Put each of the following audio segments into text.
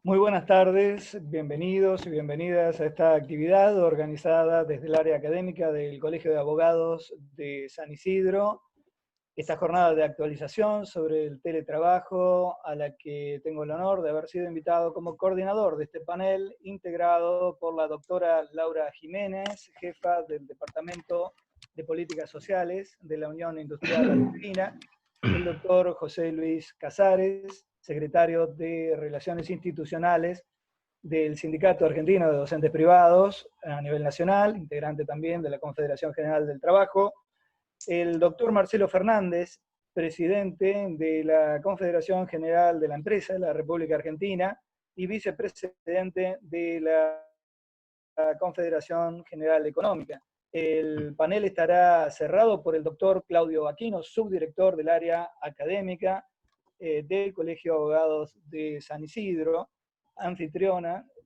Muy buenas tardes, bienvenidos y bienvenidas a esta actividad organizada desde el área académica del Colegio de Abogados de San Isidro. Esta jornada de actualización sobre el teletrabajo, a la que tengo el honor de haber sido invitado como coordinador de este panel, integrado por la doctora Laura Jiménez, jefa del Departamento de Políticas Sociales de la Unión Industrial Argentina, el doctor José Luis Casares, secretario de Relaciones Institucionales del Sindicato Argentino de Docentes Privados a nivel nacional, integrante también de la Confederación General del Trabajo, el doctor Marcelo Fernández, presidente de la Confederación General de la Empresa de la República Argentina y vicepresidente de la Confederación General Económica. El panel estará cerrado por el doctor Claudio Aquino, subdirector del área académica del Colegio de Abogados de San Isidro,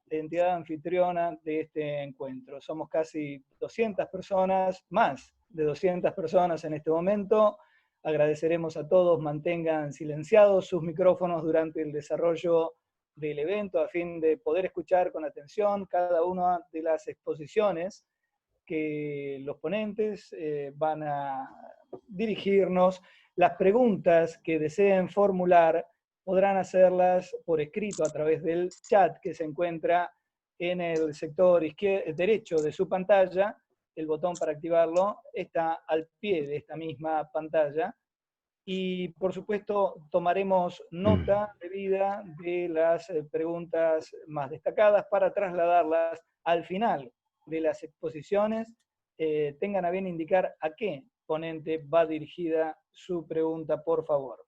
entidad anfitriona de este encuentro. Somos casi 200 personas, más de 200 personas en este momento. Agradeceremos a todos, mantengan silenciados sus micrófonos durante el desarrollo del evento a fin de poder escuchar con atención cada una de las exposiciones que los ponentes van a dirigirnos. Las preguntas que deseen formular podrán hacerlas por escrito a través del chat que se encuentra en el sector derecho de su pantalla. El botón para activarlo está al pie de esta misma pantalla. Y por supuesto tomaremos nota debida de las preguntas más destacadas para trasladarlas al final de las exposiciones. Tengan a bien indicar a qué ponente va dirigida su pregunta, por favor.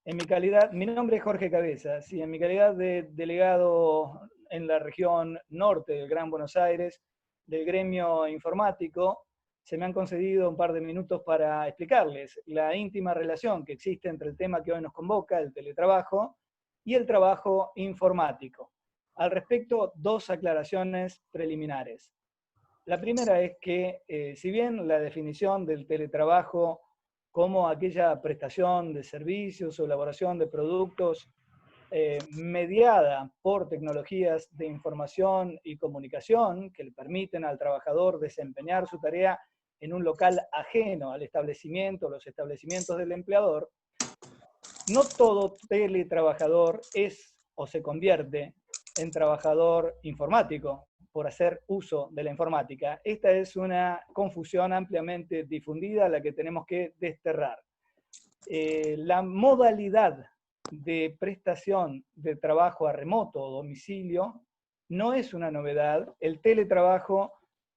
Mi nombre es Jorge Cabezas y en mi calidad de delegado en la región norte del Gran Buenos Aires del gremio informático, se me han concedido un par de minutos para explicarles la íntima relación que existe entre el tema que hoy nos convoca, el teletrabajo, y el trabajo informático. Al respecto, dos aclaraciones preliminares. La primera es que, si bien la definición del teletrabajo como aquella prestación de servicios o elaboración de productos mediada por tecnologías de información y comunicación que le permiten al trabajador desempeñar su tarea en un local ajeno al establecimiento, los establecimientos del empleador, no todo teletrabajador es o se convierte en trabajador informático por hacer uso de la informática. Esta es una confusión ampliamente difundida a la que tenemos que desterrar. La modalidad de prestación de trabajo a remoto o domicilio no es una novedad. El teletrabajo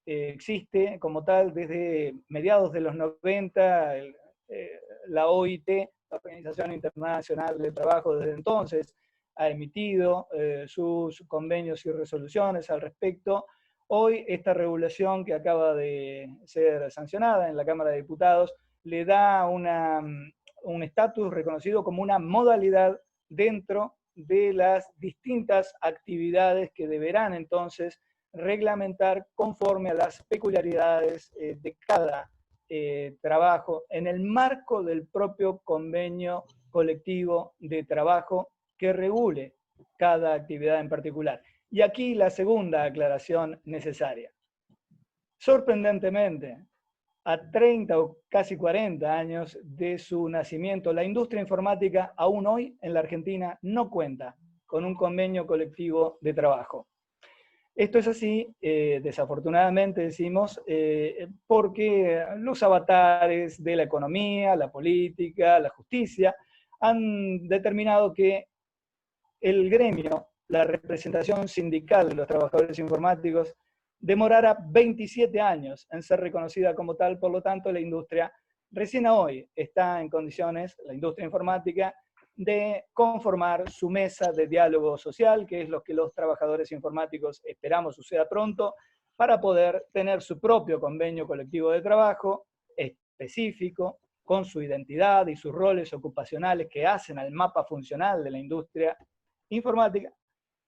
existe como tal desde mediados de los 90, la OIT, la Organización Internacional del Trabajo, desde entonces ha emitido sus convenios y resoluciones al respecto. Hoy esta regulación que acaba de ser sancionada en la Cámara de Diputados le da un estatus reconocido como una modalidad dentro de las distintas actividades que deberán entonces reglamentar conforme a las peculiaridades de cada trabajo en el marco del propio convenio colectivo de trabajo que regule cada actividad en particular. Y aquí la segunda aclaración necesaria. Sorprendentemente, a 30 o casi 40 años de su nacimiento, la industria informática aún hoy en la Argentina no cuenta con un convenio colectivo de trabajo. Esto es así, desafortunadamente decimos, porque los avatares de la economía, la política, la justicia, han determinado que el gremio, la representación sindical de los trabajadores informáticos, demorará 27 años en ser reconocida como tal. Por lo tanto, la industria recién hoy está en condiciones, la industria informática, de conformar su mesa de diálogo social, que es lo que los trabajadores informáticos esperamos suceda pronto, para poder tener su propio convenio colectivo de trabajo específico, con su identidad y sus roles ocupacionales que hacen al mapa funcional de la industria informática,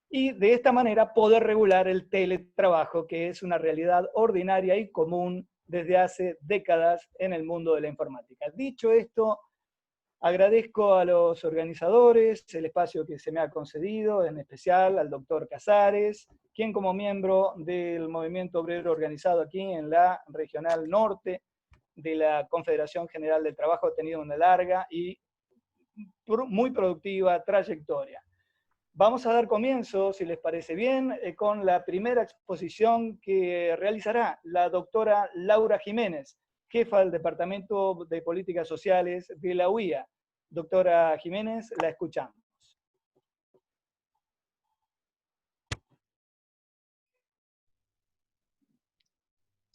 y de esta manera poder regular el teletrabajo, que es una realidad ordinaria y común desde hace décadas en el mundo de la informática. Dicho esto, Agradezco a los organizadores el espacio que se me ha concedido, en especial al doctor Casares, quien como miembro del movimiento obrero organizado aquí en la Regional Norte de la Confederación General del Trabajo ha tenido una larga y muy productiva trayectoria. Vamos a dar comienzo, si les parece bien, con la primera exposición que realizará la doctora Laura Jiménez, jefa del Departamento de Políticas Sociales de la UIA. Doctora Jiménez, la escuchamos.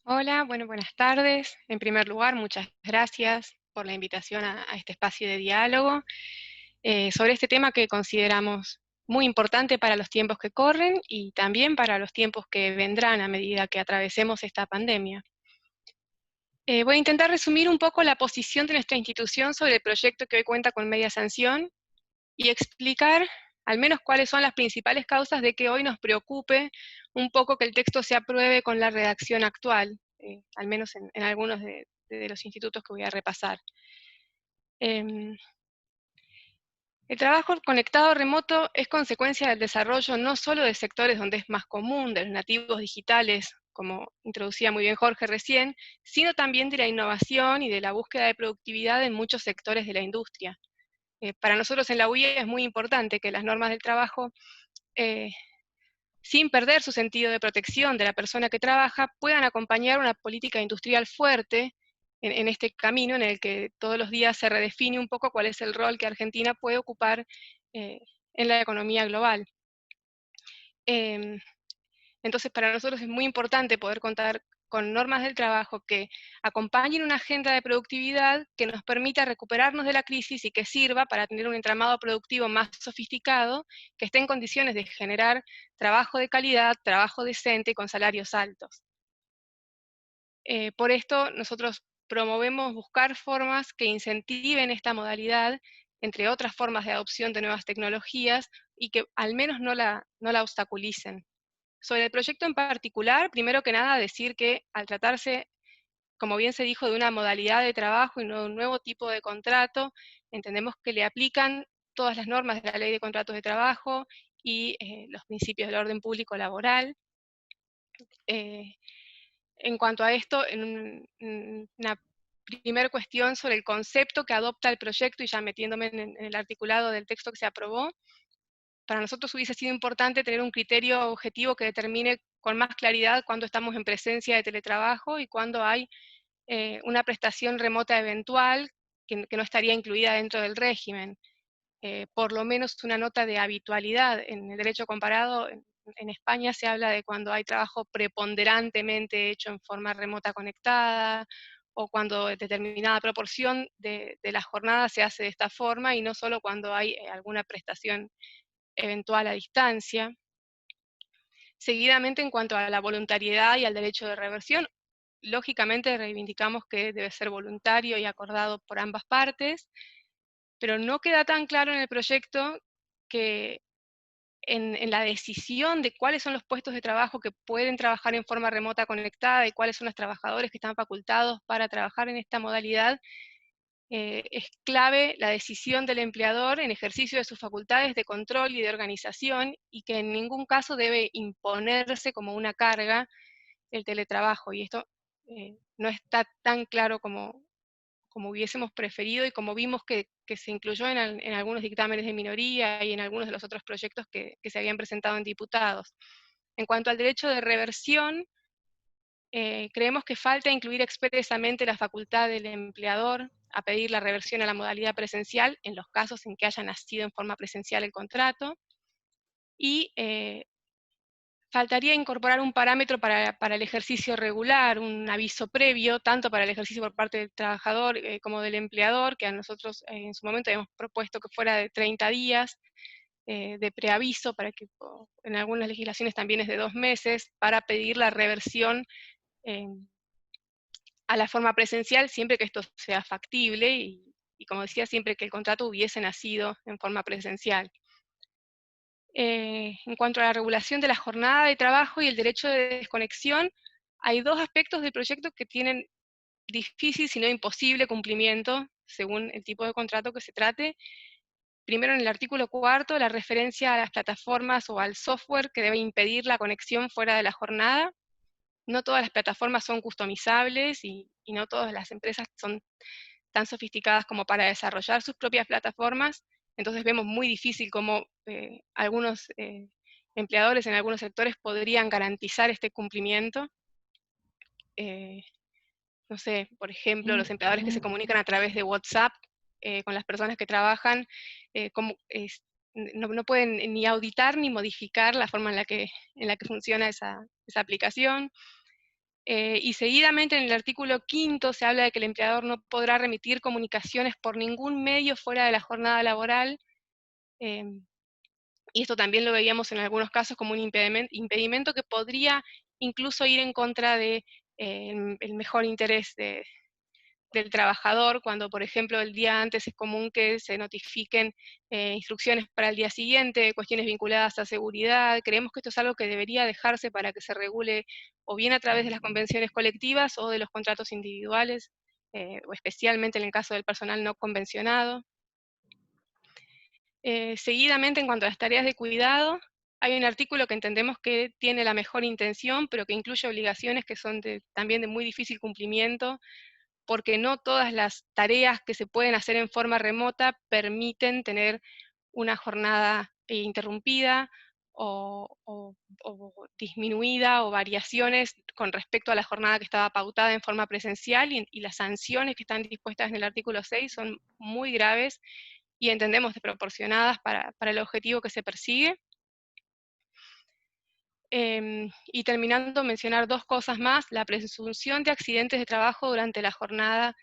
Hola, bueno, buenas tardes. En primer lugar, muchas gracias por la invitación a este espacio de diálogo sobre este tema que consideramos muy importante para los tiempos que corren y también para los tiempos que vendrán a medida que atravesemos esta pandemia. Voy a intentar resumir un poco la posición de nuestra institución sobre el proyecto que hoy cuenta con media sanción y explicar al menos cuáles son las principales causas de que hoy nos preocupe un poco que el texto se apruebe con la redacción actual, al menos en algunos de los institutos que voy a repasar. El trabajo conectado remoto es consecuencia del desarrollo no solo de sectores donde es más común, de los nativos digitales, como introducía muy bien Jorge recién, sino también de la innovación y de la búsqueda de productividad en muchos sectores de la industria. Para nosotros en la UIA es muy importante que las normas del trabajo, sin perder su sentido de protección de la persona que trabaja, puedan acompañar una política industrial fuerte en este camino en el que todos los días se redefine un poco cuál es el rol que Argentina puede ocupar en la economía global. Entonces, para nosotros es muy importante poder contar con normas del trabajo que acompañen una agenda de productividad que nos permita recuperarnos de la crisis y que sirva para tener un entramado productivo más sofisticado, que esté en condiciones de generar trabajo de calidad, trabajo decente y con salarios altos. Por esto, nosotros promovemos buscar formas que incentiven esta modalidad, entre otras formas de adopción de nuevas tecnologías, y que al menos no la obstaculicen. Sobre el proyecto en particular, primero que nada decir que al tratarse, como bien se dijo, de una modalidad de trabajo y no de un nuevo tipo de contrato, entendemos que le aplican todas las normas de la Ley de Contratos de Trabajo y los principios del orden público laboral. En cuanto a esto, una primera cuestión sobre el concepto que adopta el proyecto, y ya metiéndome en el articulado del texto que se aprobó, para nosotros hubiese sido importante tener un criterio objetivo que determine con más claridad cuándo estamos en presencia de teletrabajo y cuándo hay una prestación remota eventual que no estaría incluida dentro del régimen. Por lo menos una nota de habitualidad. En el derecho comparado, en España se habla de cuando hay trabajo preponderantemente hecho en forma remota conectada, o cuando determinada proporción de la jornada se hace de esta forma, y no solo cuando hay alguna prestación eventual a distancia. Seguidamente, en cuanto a la voluntariedad y al derecho de reversión, lógicamente reivindicamos que debe ser voluntario y acordado por ambas partes, pero no queda tan claro en el proyecto que en la decisión de cuáles son los puestos de trabajo que pueden trabajar en forma remota conectada y cuáles son los trabajadores que están facultados para trabajar en esta modalidad, es clave la decisión del empleador en ejercicio de sus facultades de control y de organización, y que en ningún caso debe imponerse como una carga el teletrabajo, y esto no está tan claro como hubiésemos preferido y como vimos que se incluyó en algunos dictámenes de minoría y en algunos de los otros proyectos que se habían presentado en diputados. En cuanto al derecho de reversión, creemos que falta incluir expresamente la facultad del empleador a pedir la reversión a la modalidad presencial en los casos en que haya nacido en forma presencial el contrato, y faltaría incorporar un parámetro para el ejercicio regular, un aviso previo, tanto para el ejercicio por parte del trabajador como del empleador, que a nosotros en su momento habíamos propuesto que fuera de 30 días de preaviso, para que en algunas legislaciones también es de 2 meses, para pedir la reversión a la forma presencial, siempre que esto sea factible y como decía, siempre que el contrato hubiese nacido en forma presencial. En cuanto a la regulación de la jornada de trabajo y el derecho de desconexión, hay dos aspectos del proyecto que tienen difícil, si no imposible, cumplimiento según el tipo de contrato que se trate. Primero, en el artículo 4, la referencia a las plataformas o al software que debe impedir la conexión fuera de la jornada. No todas las plataformas son customizables y no todas las empresas son tan sofisticadas como para desarrollar sus propias plataformas. Entonces vemos muy difícil cómo algunos empleadores en algunos sectores podrían garantizar este cumplimiento. No sé, por ejemplo, los empleadores que se comunican a través de WhatsApp con las personas que trabajan, no pueden ni auditar ni modificar la forma en la que funciona esa aplicación. Y seguidamente en el artículo 5 se habla de que el empleador no podrá remitir comunicaciones por ningún medio fuera de la jornada laboral. Y esto también lo veíamos en algunos casos como un impedimento que podría incluso ir en contra de el mejor interés del trabajador, cuando por ejemplo el día antes es común que se notifiquen instrucciones para el día siguiente, cuestiones vinculadas a seguridad. Creemos que esto es algo que debería dejarse para que se regule o bien a través de las convenciones colectivas o de los contratos individuales, o especialmente en el caso del personal no convencionado. Seguidamente, en cuanto a las tareas de cuidado, hay un artículo que entendemos que tiene la mejor intención, pero que incluye obligaciones que son también de muy difícil cumplimiento, porque no todas las tareas que se pueden hacer en forma remota permiten tener una jornada interrumpida o disminuida o variaciones con respecto a la jornada que estaba pautada en forma presencial, y las sanciones que están dispuestas en el artículo 6 son muy graves y entendemos desproporcionadas para el objetivo que se persigue. Y terminando, mencionar dos cosas más. La presunción de accidentes de trabajo durante la jornada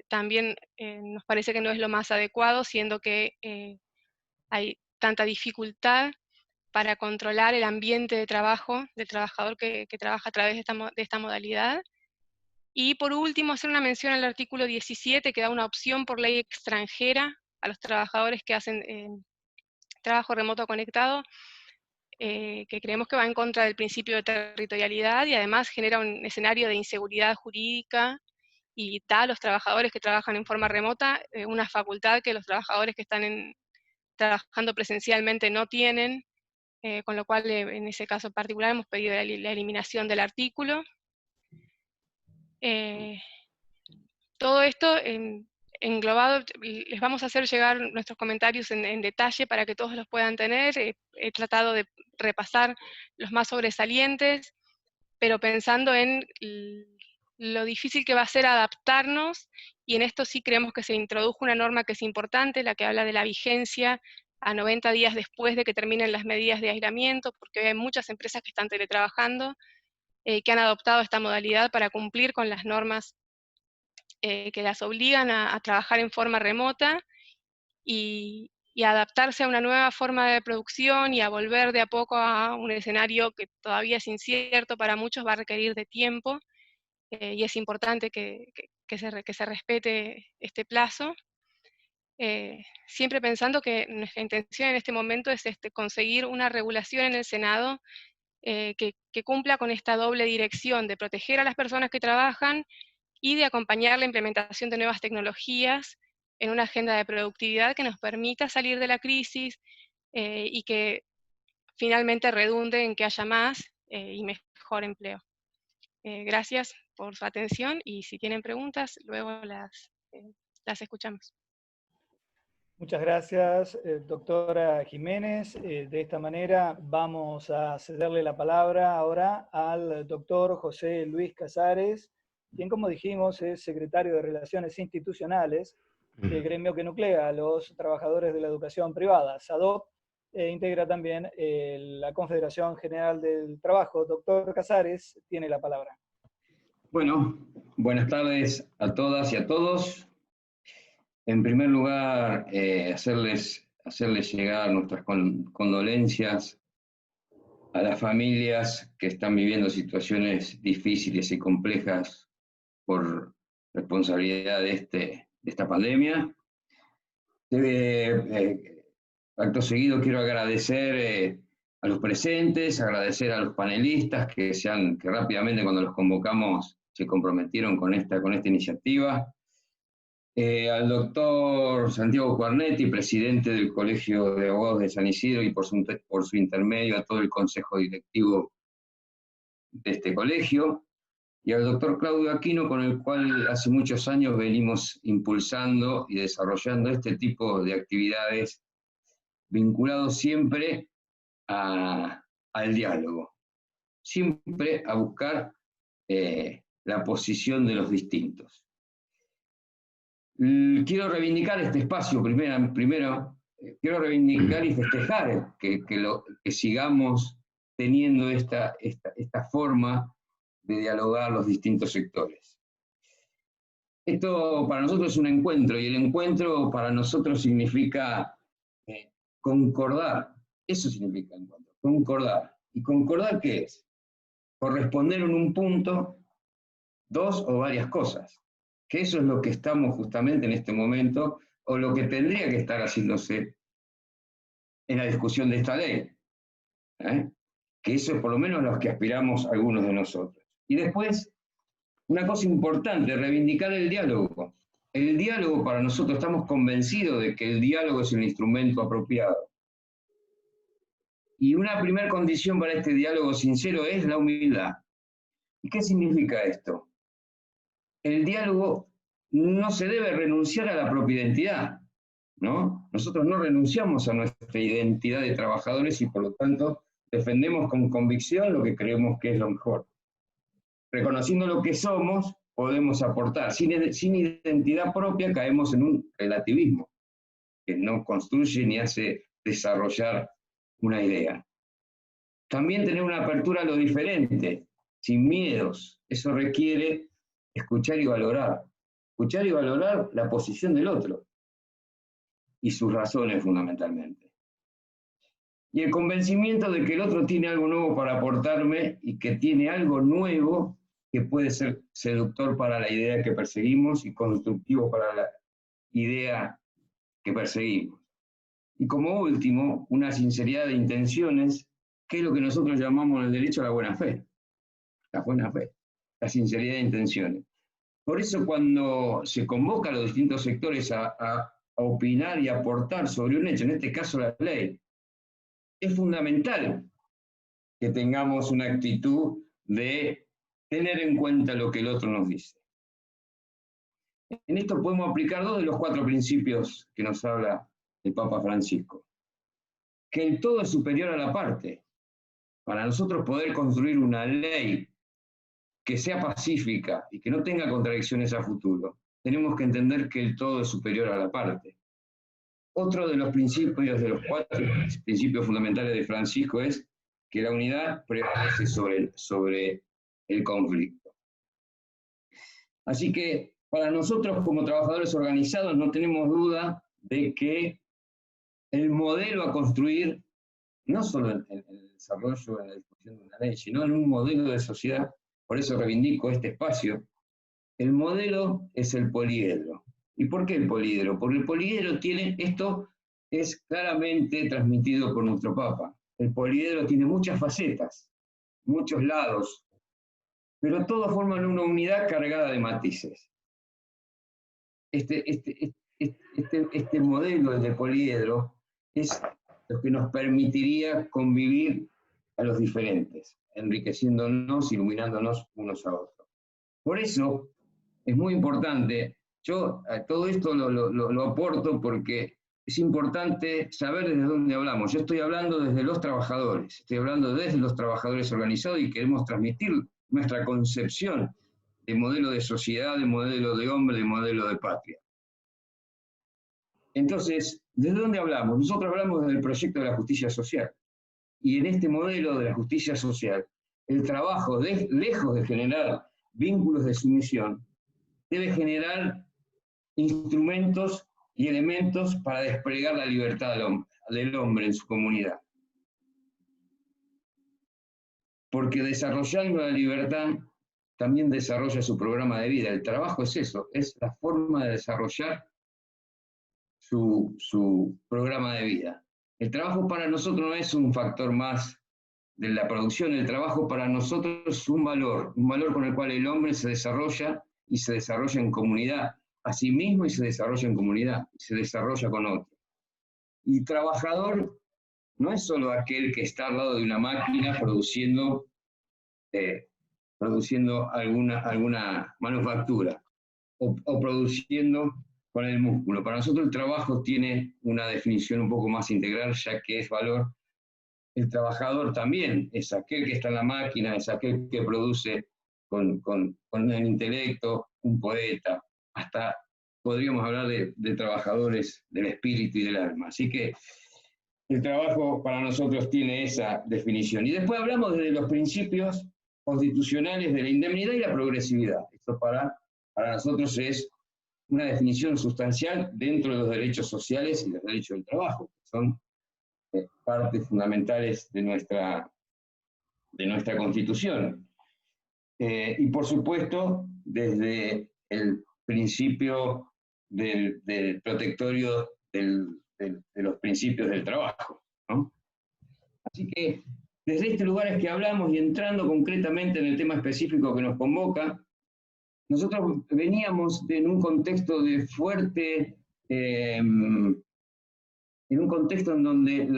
también nos parece que no es lo más adecuado, siendo que hay tanta dificultad para controlar el ambiente de trabajo del trabajador que trabaja a través de esta modalidad. Y por último, hacer una mención al artículo 17, que da una opción por ley extranjera a los trabajadores que hacen trabajo remoto conectado, que creemos que va en contra del principio de territorialidad y además genera un escenario de inseguridad jurídica y da a los trabajadores que trabajan en forma remota una facultad que los trabajadores que están trabajando presencialmente no tienen, con lo cual en ese caso particular hemos pedido la eliminación del artículo. Todo esto englobado, les vamos a hacer llegar nuestros comentarios en detalle para que todos los puedan tener. He tratado de repasar los más sobresalientes, pero pensando en lo difícil que va a ser adaptarnos, y en esto sí creemos que se introdujo una norma que es importante, la que habla de la vigencia a 90 días después de que terminen las medidas de aislamiento, porque hoy hay muchas empresas que están teletrabajando, que han adoptado esta modalidad para cumplir con las normas que las obligan a trabajar en forma remota y a adaptarse a una nueva forma de producción y a volver de a poco a un escenario que todavía es incierto para muchos, va a requerir de tiempo, y es importante que se respete este plazo. Siempre pensando que nuestra intención en este momento es conseguir una regulación en el Senado que cumpla con esta doble dirección de proteger a las personas que trabajan y de acompañar la implementación de nuevas tecnologías en una agenda de productividad que nos permita salir de la crisis y que finalmente redunde en que haya más y mejor empleo. Gracias por su atención y si tienen preguntas, luego las escuchamos. Muchas gracias, doctora Jiménez. De esta manera vamos a cederle la palabra ahora al doctor José Luis Casares, quien, como dijimos, es secretario de Relaciones Institucionales del gremio que nuclea a los trabajadores de la educación privada, SADOP, e integra también la Confederación General del Trabajo. Doctor Casares, tiene la palabra. Bueno, buenas tardes a todas y a todos. En primer lugar, hacerles llegar nuestras condolencias a las familias que están viviendo situaciones difíciles y complejas por responsabilidad de esta pandemia. Acto seguido quiero agradecer a los presentes, agradecer a los panelistas que rápidamente cuando los convocamos se comprometieron con esta iniciativa. al doctor Santiago Cuarnetti, presidente del Colegio de Abogados de San Isidro, y por su intermedio a todo el consejo directivo de este colegio, y al doctor Claudio Aquino, con el cual hace muchos años venimos impulsando y desarrollando este tipo de actividades vinculados siempre al diálogo, siempre a buscar la posición de los distintos. Quiero reivindicar este espacio, primero quiero reivindicar y festejar que sigamos teniendo esta forma de dialogar los distintos sectores. Esto para nosotros es un encuentro, y el encuentro para nosotros significa concordar. Eso significa encuentro, concordar. ¿Y concordar qué es? Corresponder en un punto, dos o varias cosas. Que eso es lo que estamos justamente en este momento, o lo que tendría que estar haciéndose en la discusión de esta ley. Que eso es por lo menos lo que aspiramos algunos de nosotros. Y después, una cosa importante, reivindicar el diálogo. El diálogo para nosotros, estamos convencidos de que el diálogo es el instrumento apropiado. Y una primera condición para este diálogo sincero es la humildad. ¿Y qué significa esto? El diálogo no se debe renunciar a la propia identidad, ¿no? Nosotros no renunciamos a nuestra identidad de trabajadores y por lo tanto defendemos con convicción lo que creemos que es lo mejor. Reconociendo lo que somos, podemos aportar. Sin identidad propia caemos en un relativismo que no construye ni hace desarrollar una idea. También tener una apertura a lo diferente, sin miedos. Eso requiere escuchar y valorar. Escuchar y valorar la posición del otro y sus razones fundamentalmente. Y el convencimiento de que el otro tiene algo nuevo para aportarme y que tiene algo nuevo que puede ser seductor para la idea que perseguimos y constructivo para la idea que perseguimos. Y como último, una sinceridad de intenciones, que es lo que nosotros llamamos el derecho a la buena fe. La buena fe, la sinceridad de intenciones. Por eso cuando se convoca a los distintos sectores a opinar y aportar sobre un hecho, en este caso la ley, es fundamental que tengamos una actitud de tener en cuenta lo que el otro nos dice. En esto podemos aplicar dos de los 4 principios que nos habla el Papa Francisco. Que el todo es superior a la parte. Para nosotros poder construir una ley que sea pacífica y que no tenga contradicciones a futuro, tenemos que entender que el todo es superior a la parte. Otro de los principios, de los 4 principios fundamentales de Francisco, es que la unidad prevalece sobre el conflicto. Así que para nosotros como trabajadores organizados no tenemos duda de que el modelo a construir, no solo en el desarrollo, en la discusión de una ley, sino en un modelo de sociedad, por eso reivindico este espacio, el modelo es el poliedro. ¿Y por qué el poliedro? Porque el poliedro tiene, esto es claramente transmitido por nuestro Papa, el poliedro tiene muchas facetas, muchos lados, pero todos forman una unidad cargada de matices. Este modelo, el de poliedro, es lo que nos permitiría convivir a los diferentes, enriqueciéndonos, iluminándonos unos a otros. Por eso es muy importante, yo a todo esto lo aporto porque es importante saber desde dónde hablamos. Yo estoy hablando desde los trabajadores, estoy hablando desde los trabajadores organizados y queremos transmitir nuestra concepción de modelo de sociedad, de modelo de hombre, de modelo de patria. Entonces, ¿desde dónde hablamos? Nosotros hablamos desde el proyecto de la justicia social. Y en este modelo de la justicia social, el trabajo, lejos de generar vínculos de sumisión, debe generar instrumentos y elementos para desplegar la libertad del hombre en su comunidad. Porque desarrollando la libertad, también desarrolla su programa de vida. El trabajo es eso, es la forma de desarrollar su programa de vida. El trabajo para nosotros no es un factor más de la producción, el trabajo para nosotros es un valor con el cual el hombre se desarrolla y se desarrolla en comunidad a sí mismo y se desarrolla en comunidad, se desarrolla con otros. Y trabajador no es solo aquel que está al lado de una máquina produciendo alguna manufactura o produciendo con el músculo. Para nosotros el trabajo tiene una definición un poco más integral, ya que es valor. El trabajador también es aquel que está en la máquina, es aquel que produce con el intelecto, un poeta, hasta podríamos hablar de trabajadores del espíritu y del alma. Así que el trabajo para nosotros tiene esa definición. Y después hablamos de los principios constitucionales de la indemnidad y la progresividad. Esto para nosotros es una definición sustancial dentro de los derechos sociales y los derechos del trabajo, que son partes fundamentales de nuestra Constitución. Y por supuesto, desde el principio del protectorio de los principios del trabajo, ¿no? Así que desde este lugar es que hablamos, y entrando concretamente en el tema específico que nos convoca, nosotros veníamos en un contexto de fuerte, en un contexto en donde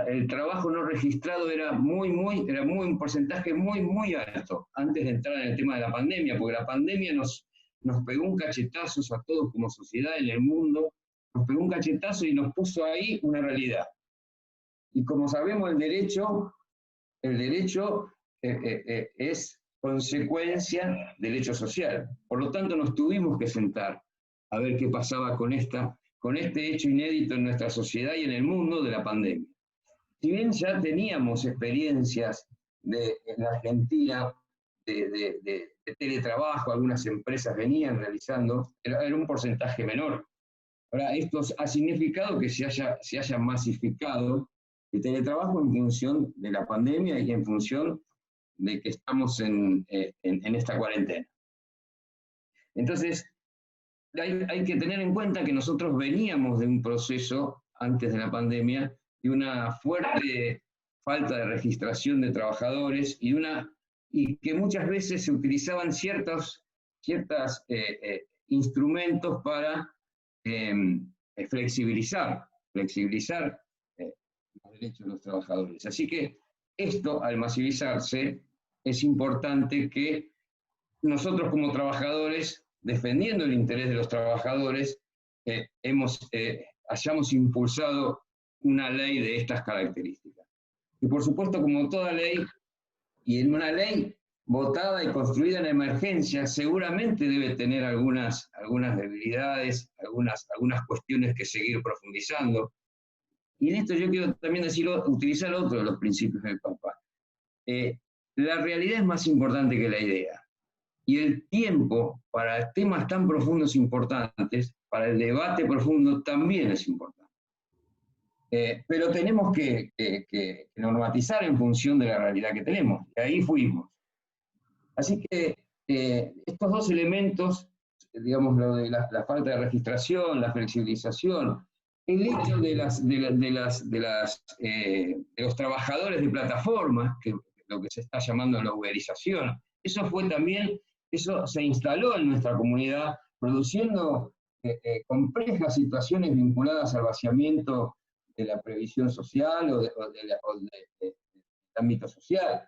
el trabajo no registrado era un porcentaje muy alto, antes de entrar en el tema de la pandemia, porque la pandemia nos pegó un cachetazo a todos como sociedad en el mundo, nos pegó un cachetazo y nos puso ahí una realidad. Y como sabemos, el derecho es consecuencia del hecho social. Por lo tanto, nos tuvimos que sentar a ver qué pasaba con este hecho inédito en nuestra sociedad y en el mundo de la pandemia. Si bien ya teníamos experiencias en la Argentina de teletrabajo, algunas empresas venían realizando, era un porcentaje menor. Ahora, esto ha significado que se haya masificado el teletrabajo en función de la pandemia y en función de que estamos en esta cuarentena. Entonces, hay que tener en cuenta que nosotros veníamos de un proceso antes de la pandemia de una fuerte falta de registración de trabajadores y que muchas veces se utilizaban ciertos instrumentos para flexibilizar los derechos de los trabajadores. Así que esto, al masivizarse, es importante que nosotros como trabajadores, defendiendo el interés de los trabajadores, hayamos impulsado una ley de estas características. Y por supuesto, como toda ley, y en una ley votada y construida en emergencia, seguramente debe tener algunas debilidades, algunas cuestiones que seguir profundizando. Y en esto yo quiero también utilizar otro de los principios del Papa. La realidad es más importante que la idea. Y el tiempo para temas tan profundos e importantes, para el debate profundo, también es importante. Pero tenemos que normatizar en función de la realidad que tenemos. Y ahí fuimos. Así que estos dos elementos, digamos, lo de la falta de registración, la flexibilización, el hecho de los trabajadores de plataformas, que lo que se está llamando la uberización, eso se instaló en nuestra comunidad, produciendo complejas situaciones vinculadas al vaciamiento de la previsión social o del ámbito social.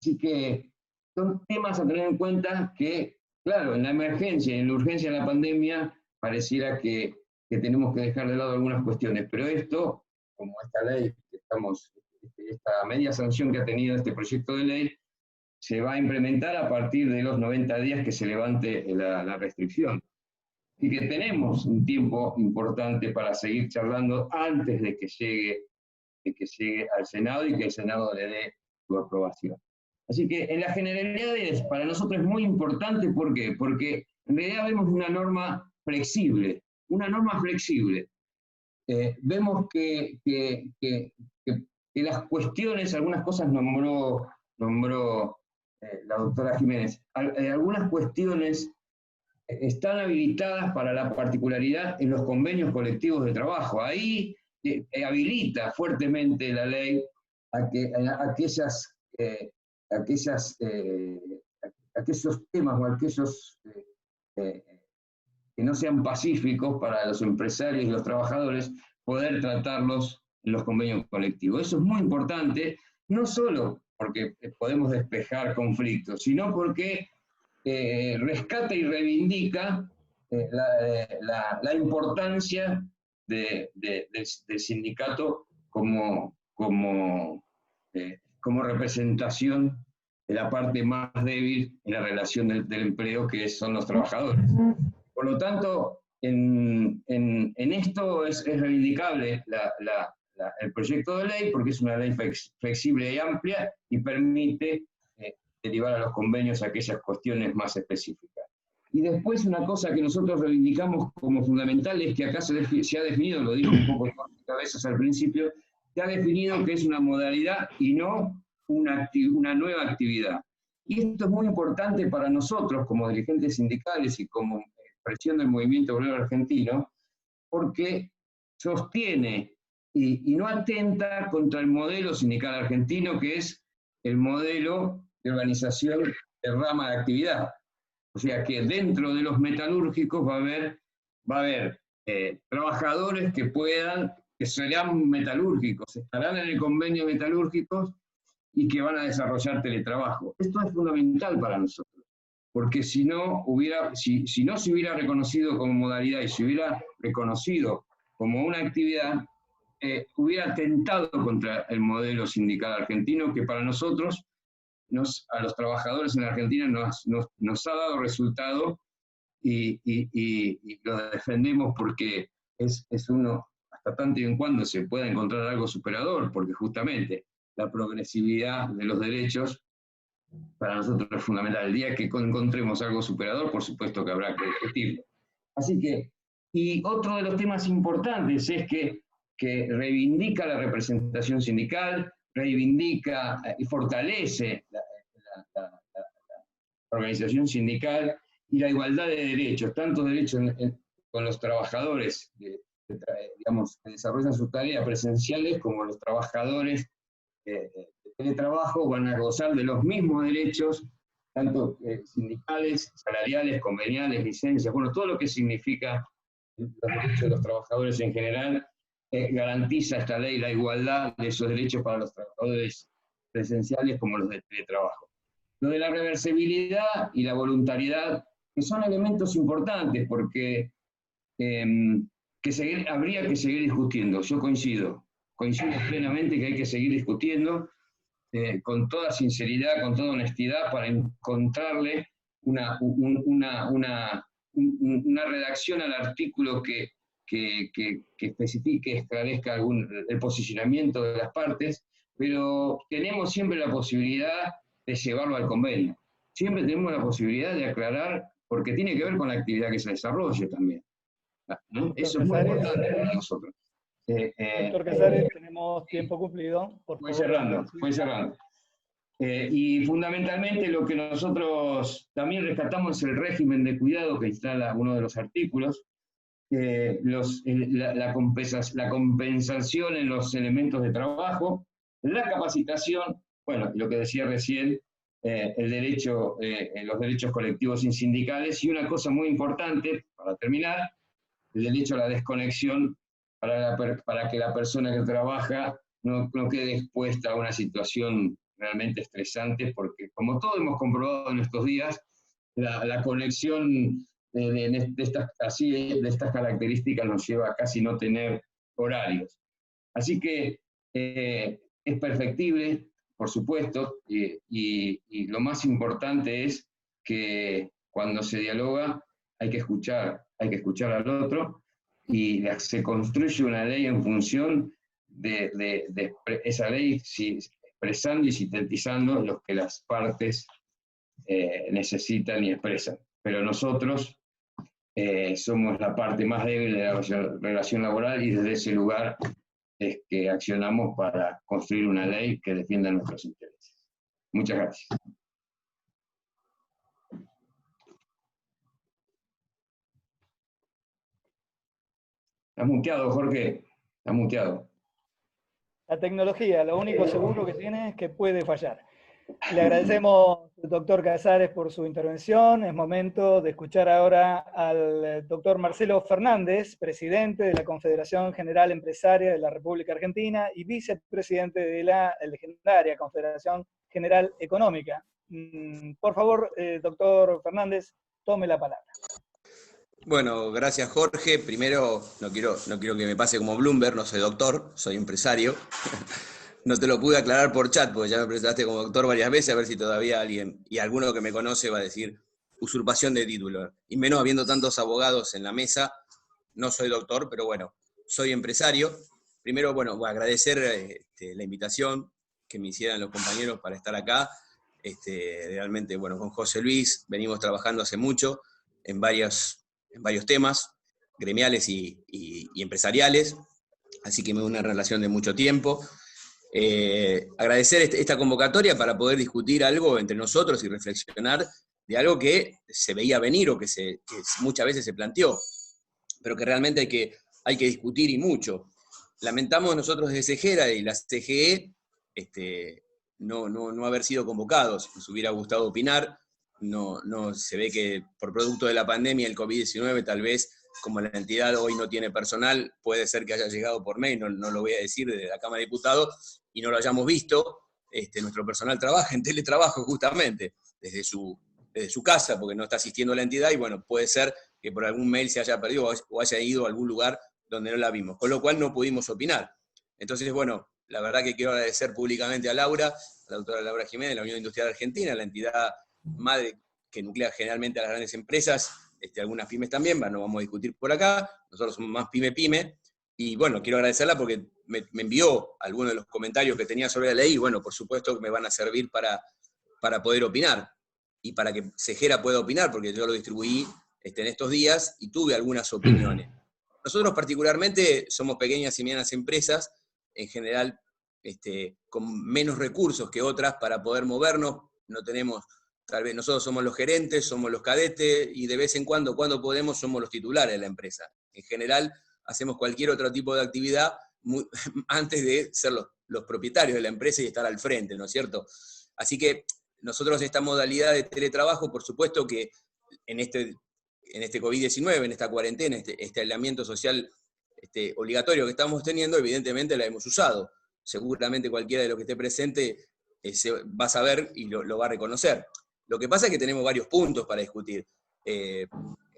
Así que son temas a tener en cuenta que, claro, en la emergencia y en la urgencia de la pandemia, pareciera que tenemos que dejar de lado algunas cuestiones, pero esto, como esta ley, esta media sanción que ha tenido este proyecto de ley, se va a implementar a partir de los 90 días que se levante la restricción. Y que tenemos un tiempo importante para seguir charlando antes de que llegue al Senado y que el Senado le dé su aprobación. Así que en las generalidades para nosotros es muy importante, ¿por qué? Porque en realidad vemos una norma flexible, vemos que las cuestiones, algunas cosas nombró la doctora Jiménez, algunas cuestiones están habilitadas para la particularidad en los convenios colectivos de trabajo. Ahí habilita fuertemente la ley a que aquellos temas o aquellos que no sean pacíficos para los empresarios y los trabajadores, poder tratarlos en los convenios colectivos. Eso es muy importante, no solo porque podemos despejar conflictos, sino porque rescata y reivindica la importancia del sindicato como representación de la parte más débil en la relación del empleo, que son los trabajadores. Por lo tanto, en esto es reivindicable el proyecto de ley, porque es una ley flexible y amplia y permite derivar a los convenios aquellas cuestiones más específicas. Y después una cosa que nosotros reivindicamos como fundamental es que acá se ha definido, lo dijo un poco a veces al principio, se ha definido que es una modalidad y no una nueva actividad. Y esto es muy importante para nosotros como dirigentes sindicales y como expresión del movimiento obrero argentino, porque sostiene y no atenta contra el modelo sindical argentino, que es el modelo de organización de rama de actividad. O sea que dentro de los metalúrgicos va a haber trabajadores que serán metalúrgicos, estarán en el convenio de metalúrgicos y que van a desarrollar teletrabajo. Esto es fundamental para nosotros, porque si no se hubiera reconocido como modalidad y se hubiera reconocido como una actividad, hubiera atentado contra el modelo sindical argentino, que para nosotros, a los trabajadores en la Argentina, nos ha dado resultado y lo defendemos porque es uno, hasta tanto y en cuando se pueda encontrar algo superador, porque justamente la progresividad de los derechos para nosotros es fundamental. El día que encontremos algo superador, por supuesto que habrá que discutirlo. Así que, y otro de los temas importantes es que reivindica la representación sindical, reivindica y fortalece la organización sindical y la igualdad de derechos, tanto derechos con los trabajadores digamos, que desarrollan sus tareas presenciales, como los trabajadores de teletrabajo van a gozar de los mismos derechos, tanto sindicales, salariales, conveniales, licencias, bueno, todo lo que significa los derechos de los trabajadores en general. Garantiza esta ley la igualdad de esos derechos para los trabajadores presenciales como los de teletrabajo. Lo de la reversibilidad y la voluntariedad, que son elementos importantes porque habría que seguir discutiendo. Yo coincido plenamente que hay que seguir discutiendo con toda sinceridad, con toda honestidad, para encontrarle una redacción al artículo que especifique, esclarezca el posicionamiento de las partes, pero tenemos siempre la posibilidad de llevarlo al convenio. Siempre tenemos la posibilidad de aclarar, porque tiene que ver con la actividad que se desarrolle también. ¿No? Eso es muy importante para nosotros. Doctor Casares, tenemos tiempo cumplido. Voy cerrando. Y fundamentalmente lo que nosotros también rescatamos es el régimen de cuidado que instala uno de los artículos, la compensación en los elementos de trabajo, la capacitación, bueno, lo que decía recién, los derechos colectivos y sindicales, y una cosa muy importante, para terminar, el derecho a la desconexión para que la persona que trabaja no quede expuesta a una situación realmente estresante, porque como todos hemos comprobado en estos días, la conexión de estas características nos lleva a casi no tener horarios. Así que es perfectible, por supuesto, y lo más importante es que cuando se dialoga hay que escuchar al otro, y se construye una ley en función de esa ley, expresando y sintetizando lo que las partes necesitan y expresan. Pero nosotros somos la parte más débil de la relación laboral, y desde ese lugar es que accionamos para construir una ley que defienda nuestros intereses. Muchas gracias. Estás muteado, Jorge. Estás muteado. La tecnología, lo único seguro que tiene es que puede fallar. Le agradecemos, doctor Casares, por su intervención. Es momento de escuchar ahora al doctor Marcelo Fernández, presidente de la Confederación General Empresaria de la República Argentina y vicepresidente de la legendaria Confederación General Económica. Por favor, doctor Fernández, tome la palabra. Bueno, gracias Jorge. Primero, no quiero que me pase como Bloomberg, no soy doctor, soy empresario. No te lo pude aclarar por chat, porque ya me presentaste como doctor varias veces, a ver si todavía alguien, y alguno que me conoce va a decir usurpación de título. Y menos habiendo tantos abogados en la mesa, no soy doctor, pero bueno, soy empresario. Primero, bueno, voy a agradecer la invitación que me hicieran los compañeros para estar acá. Realmente, bueno, con José Luis venimos trabajando hace mucho en varios temas gremiales y empresariales, así que me da una relación de mucho tiempo. Agradecer esta convocatoria para poder discutir algo entre nosotros y reflexionar de algo que se veía venir o que muchas veces se planteó, pero que realmente hay que discutir y mucho. Lamentamos nosotros desde CEGERA y la CGE no haber sido convocados. Nos hubiera gustado opinar. No se ve que por producto de la pandemia, el COVID-19, tal vez, como la entidad hoy no tiene personal, puede ser que haya llegado por mail, no lo voy a decir, desde la Cámara de Diputados, y no lo hayamos visto. Nuestro personal trabaja en teletrabajo justamente, desde su casa, porque no está asistiendo a la entidad, y bueno, puede ser que por algún mail se haya perdido o haya ido a algún lugar donde no la vimos, con lo cual no pudimos opinar. Entonces, bueno, la verdad que quiero agradecer públicamente a Laura, a la doctora Laura Jiménez, de la Unión Industrial Argentina, la entidad madre que nuclea generalmente a las grandes empresas, algunas pymes también, no vamos a discutir por acá, nosotros somos más pyme, y bueno, quiero agradecerla porque me envió algunos de los comentarios que tenía sobre la ley, y bueno, por supuesto que me van a servir para poder opinar, y para que CEGERA pueda opinar, porque yo lo distribuí en estos días, y tuve algunas opiniones. Nosotros particularmente somos pequeñas y medianas empresas, en general con menos recursos que otras para poder movernos, no tenemos, tal vez nosotros somos los gerentes, somos los cadetes, y de vez en cuando podemos, somos los titulares de la empresa. En general, hacemos cualquier otro tipo de actividad antes de ser los propietarios de la empresa y estar al frente, ¿no es cierto? Así que nosotros esta modalidad de teletrabajo, por supuesto que en este COVID-19, en esta cuarentena, este aislamiento social obligatorio que estamos teniendo, evidentemente la hemos usado. Seguramente cualquiera de los que esté presente va a saber y lo va a reconocer. Lo que pasa es que tenemos varios puntos para discutir.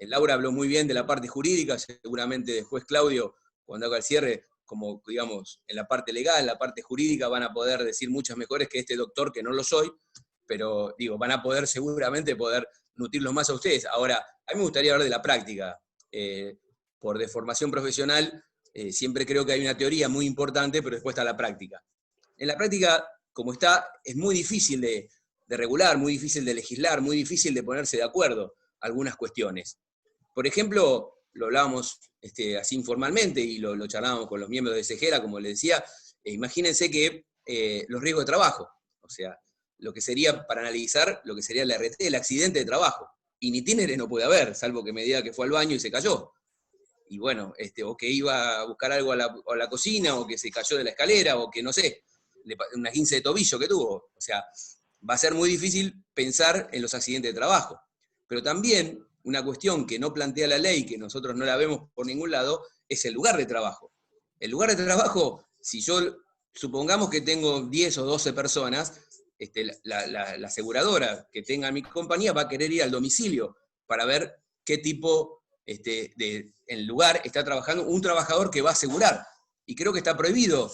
Laura habló muy bien de la parte jurídica, seguramente después Claudio, cuando haga el cierre, como digamos, en la parte legal, en la parte jurídica, van a poder decir muchas mejores que este doctor, que no lo soy, pero digo, van a poder seguramente nutrirlos más a ustedes. Ahora, a mí me gustaría hablar de la práctica. Por deformación profesional, siempre creo que hay una teoría muy importante, pero después está la práctica. En la práctica, como está, es muy difícil de regular, muy difícil de legislar, muy difícil de ponerse de acuerdo algunas cuestiones. Por ejemplo, lo hablábamos así informalmente y lo charlábamos con los miembros de CEGERA, como les decía, imagínense que los riesgos de trabajo, o sea, lo que sería para analizar lo que sería el RT, el accidente de trabajo. Y ni títere no puede haber, salvo que me diga que fue al baño y se cayó. Y bueno, o que iba a buscar algo a la cocina, o que se cayó de la escalera, o que no sé, una esguince de tobillo que tuvo. O sea, va a ser muy difícil pensar en los accidentes de trabajo. Pero también una cuestión que no plantea la ley, que nosotros no la vemos por ningún lado, es el lugar de trabajo. El lugar de trabajo, si yo supongamos que tengo 10 o 12 personas, la aseguradora que tenga mi compañía va a querer ir al domicilio para ver qué tipo en lugar está trabajando un trabajador que va a asegurar. Y creo que está prohibido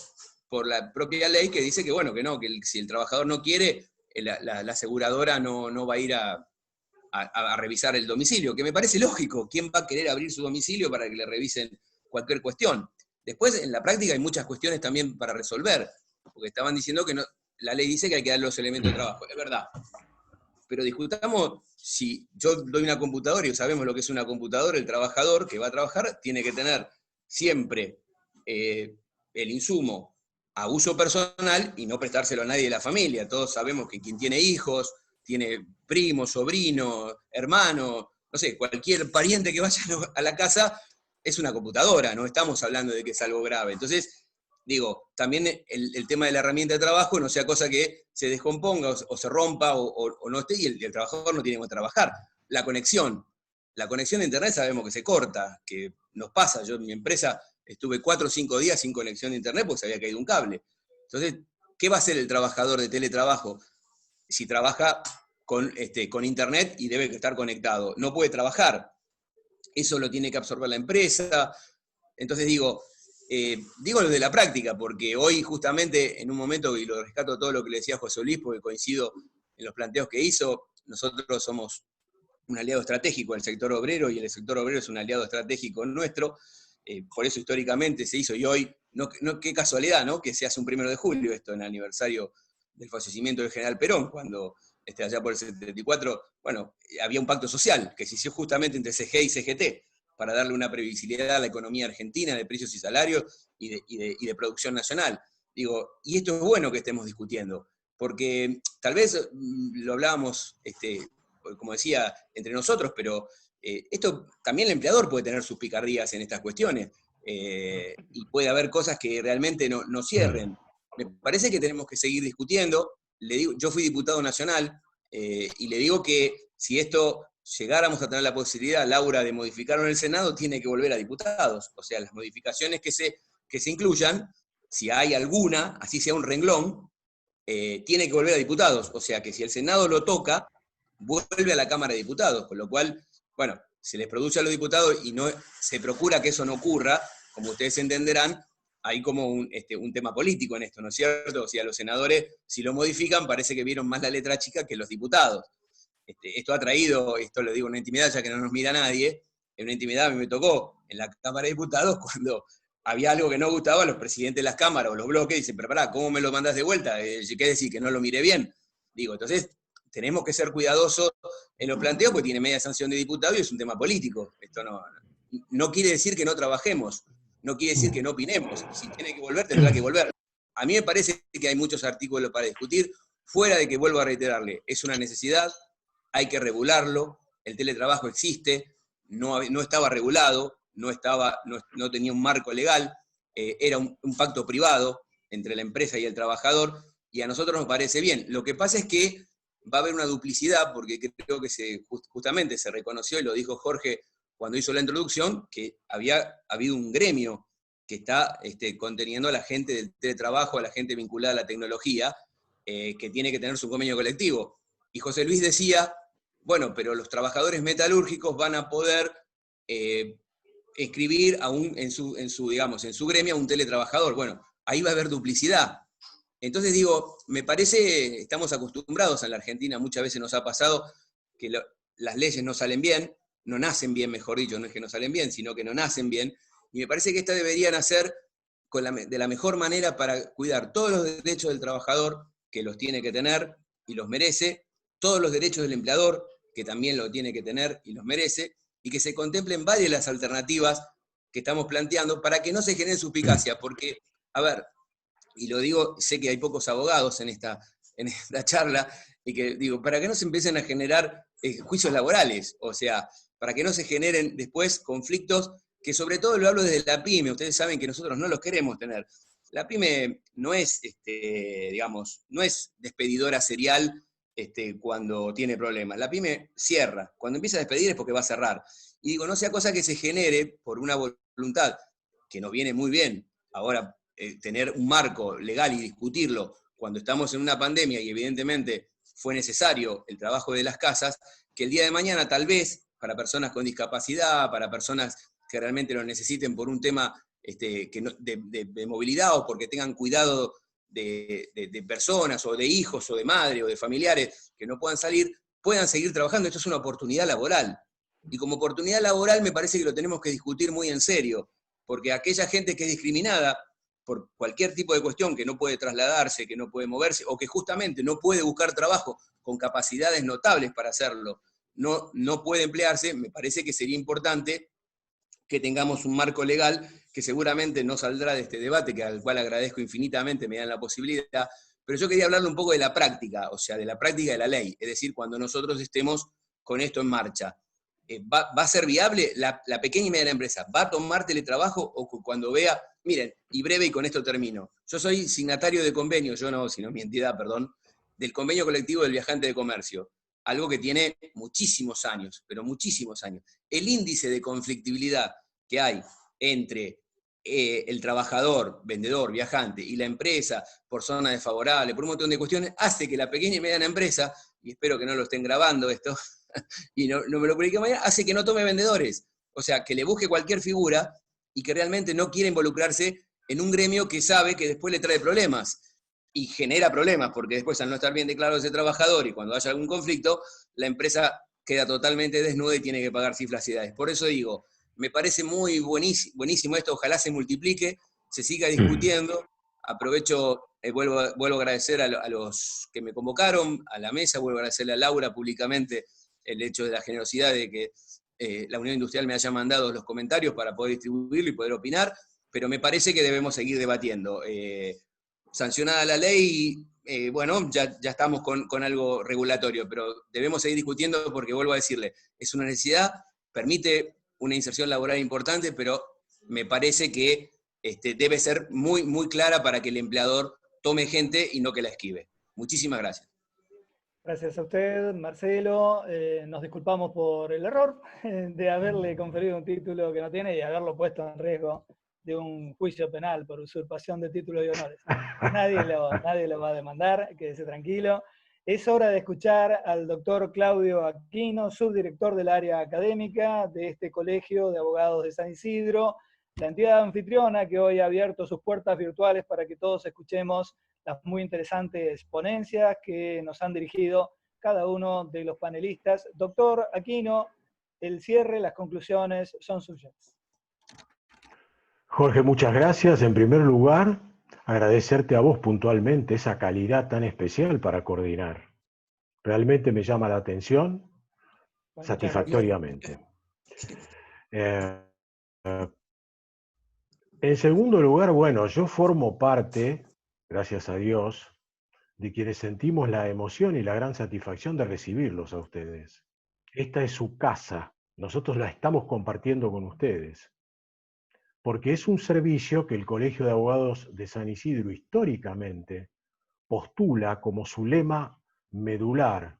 por la propia ley, que dice que bueno, que no, que si el trabajador no quiere, la aseguradora no va a ir a revisar el domicilio, que me parece lógico. ¿Quién va a querer abrir su domicilio para que le revisen cualquier cuestión? Después, en la práctica hay muchas cuestiones también para resolver, porque estaban diciendo que la ley dice que hay que dar los elementos de trabajo, es verdad. Pero discutamos, si yo doy una computadora y sabemos lo que es una computadora, el trabajador que va a trabajar tiene que tener siempre el insumo a uso personal y no prestárselo a nadie de la familia. Todos sabemos que quien tiene hijos, tiene primos, sobrinos, hermanos, no sé, cualquier pariente que vaya a la casa es una computadora, no estamos hablando de que es algo grave. Entonces, digo, también el tema de la herramienta de trabajo no sea cosa que se descomponga o se rompa o no esté, y el trabajador no tiene cómo trabajar. La conexión de internet sabemos que se corta, que nos pasa. Yo en mi empresa estuve 4 o 5 días sin conexión de internet porque se había caído un cable. Entonces, ¿qué va a hacer el trabajador de teletrabajo si trabaja con internet y debe estar conectado? No puede trabajar. Eso lo tiene que absorber la empresa. Entonces digo lo de la práctica, porque hoy justamente en un momento, y lo rescato todo lo que le decía José Luis, porque coincido en los planteos que hizo, nosotros somos un aliado estratégico del sector obrero, y el sector obrero es un aliado estratégico nuestro, por eso históricamente se hizo, y hoy, qué casualidad, ¿no?, que se hace un 1 de julio, esto en el aniversario del fallecimiento del general Perón, cuando allá por el 74, bueno, había un pacto social que se hizo justamente entre CGT y CGT, para darle una previsibilidad a la economía argentina de precios y salarios y de producción nacional. Digo, y esto es bueno que estemos discutiendo, porque tal vez lo hablábamos, como decía, entre nosotros, pero esto también el empleador puede tener sus picardías en estas cuestiones, y puede haber cosas que realmente no cierren. Me parece que tenemos que seguir discutiendo. Le digo, yo fui diputado nacional, y le digo que si esto llegáramos a tener la posibilidad, Laura, de modificarlo en el Senado, tiene que volver a diputados. O sea, las modificaciones que se incluyan, si hay alguna, así sea un renglón, tiene que volver a diputados. O sea, que si el Senado lo toca, vuelve a la Cámara de Diputados. Con lo cual, bueno, se les produce a los diputados y no se procura que eso no ocurra. Como ustedes entenderán, hay como un tema político en esto, ¿no es cierto? O sea, los senadores, si lo modifican, parece que vieron más la letra chica que los diputados. Esto ha traído, esto lo digo en una intimidad, ya que no nos mira nadie, en una intimidad a mí me tocó en la Cámara de Diputados, cuando había algo que no gustaba, los presidentes de las cámaras o los bloques dicen, pero pará, ¿cómo me lo mandás de vuelta? ¿Qué decir? ¿Que no lo mire bien? Digo, entonces tenemos que ser cuidadosos en los planteos, porque tiene media sanción de diputado y es un tema político. Esto no quiere decir que no trabajemos, no quiere decir que no opinemos. Si tiene que volver, tendrá que volver. A mí me parece que hay muchos artículos para discutir, fuera de que, vuelvo a reiterarle, es una necesidad, hay que regularlo, el teletrabajo existe, no estaba regulado, no tenía un marco legal, era un pacto privado entre la empresa y el trabajador, y a nosotros nos parece bien. Lo que pasa es que va a haber una duplicidad, porque creo que justamente se reconoció, y lo dijo Jorge cuando hizo la introducción, que había habido un gremio que está conteniendo a la gente del teletrabajo, a la gente vinculada a la tecnología, que tiene que tener su convenio colectivo. Y José Luis decía, bueno, pero los trabajadores metalúrgicos van a poder escribir en su gremio a un teletrabajador. Bueno, ahí va a haber duplicidad. Entonces digo, me parece, estamos acostumbrados en la Argentina, muchas veces nos ha pasado que las leyes no salen bien, no nacen bien, mejor dicho, no es que no salen bien, sino que no nacen bien, y me parece que estas deberían hacer de la mejor manera para cuidar todos los derechos del trabajador, que los tiene que tener y los merece, todos los derechos del empleador, que también lo tiene que tener y los merece, y que se contemplen varias de las alternativas que estamos planteando para que no se genere suspicacia, porque, a ver, y lo digo, sé que hay pocos abogados en esta charla, y que digo, para que no se empiecen a generar juicios laborales, o sea, para que no se generen después conflictos, que sobre todo lo hablo desde la PYME, ustedes saben que nosotros no los queremos tener. La PYME no es, no es despedidora serial cuando tiene problemas. La PYME cierra. Cuando empieza a despedir es porque va a cerrar. Y digo, no sea cosa que se genere por una voluntad, que nos viene muy bien ahora tener un marco legal y discutirlo cuando estamos en una pandemia y evidentemente fue necesario el trabajo de las casas, que el día de mañana tal vez para personas con discapacidad, para personas que realmente lo necesiten por un tema de movilidad o porque tengan cuidado de personas o de hijos o de madre o de familiares que no puedan salir, puedan seguir trabajando. Esto es una oportunidad laboral. Y como oportunidad laboral me parece que lo tenemos que discutir muy en serio, porque aquella gente que es discriminada por cualquier tipo de cuestión, que no puede trasladarse, que no puede moverse, o que justamente no puede buscar trabajo con capacidades notables para hacerlo, no puede emplearse, me parece que sería importante que tengamos un marco legal que seguramente no saldrá de este debate, que al cual agradezco infinitamente, me dan la posibilidad, pero yo quería hablarle un poco de la práctica, o sea, de la práctica de la ley, es decir, cuando nosotros estemos con esto en marcha. ¿va a ser viable? La pequeña y mediana empresa, ¿va a tomar teletrabajo o cuando vea? Miren, y breve y con esto termino. Yo soy signatario de convenio, yo no, sino mi entidad, perdón, del convenio colectivo del viajante de comercio, algo que tiene muchísimos años, pero muchísimos años. El índice de conflictibilidad que hay entre el trabajador, vendedor, viajante, y la empresa, por zona desfavorable, por un montón de cuestiones, hace que la pequeña y mediana empresa, y espero que no lo estén grabando esto, y no me lo publique mañana, hace que no tome vendedores. O sea, que le busque cualquier figura y que realmente no quiere involucrarse en un gremio que sabe que después le trae problemas. Y genera problemas, porque después al no estar bien declarado ese trabajador y cuando haya algún conflicto, la empresa queda totalmente desnuda y tiene que pagar cifras y edades. Por eso digo, me parece muy buenísimo esto, ojalá se multiplique, se siga discutiendo. Aprovecho, vuelvo a agradecer a los que me convocaron, a la mesa, vuelvo a agradecerle a Laura públicamente el hecho de la generosidad de que la Unión Industrial me haya mandado los comentarios para poder distribuirlo y poder opinar, pero me parece que debemos seguir debatiendo. Sancionada la ley, bueno, ya estamos con algo regulatorio, pero debemos seguir discutiendo porque, vuelvo a decirle, es una necesidad, permite una inserción laboral importante, pero me parece que debe ser muy, muy clara para que el empleador tome gente y no que la esquive. Muchísimas gracias. Gracias a usted, Marcelo. Nos disculpamos por el error de haberle conferido un título que no tiene y haberlo puesto en riesgo de un juicio penal por usurpación de títulos y honores. Nadie lo va a demandar, quédese tranquilo. Es hora de escuchar al doctor Claudio Aquino, subdirector del área académica de este Colegio de Abogados de San Isidro, la entidad anfitriona que hoy ha abierto sus puertas virtuales para que todos escuchemos las muy interesantes ponencias que nos han dirigido cada uno de los panelistas. Doctor Aquino, el cierre, las conclusiones son suyas. Jorge, muchas gracias. En primer lugar, agradecerte a vos puntualmente esa calidad tan especial para coordinar. Realmente me llama la atención, bueno, satisfactoriamente. En segundo lugar, bueno, yo formo parte, gracias a Dios, de quienes sentimos la emoción y la gran satisfacción de recibirlos a ustedes. Esta es su casa, nosotros la estamos compartiendo con ustedes, porque es un servicio que el Colegio de Abogados de San Isidro históricamente postula como su lema medular,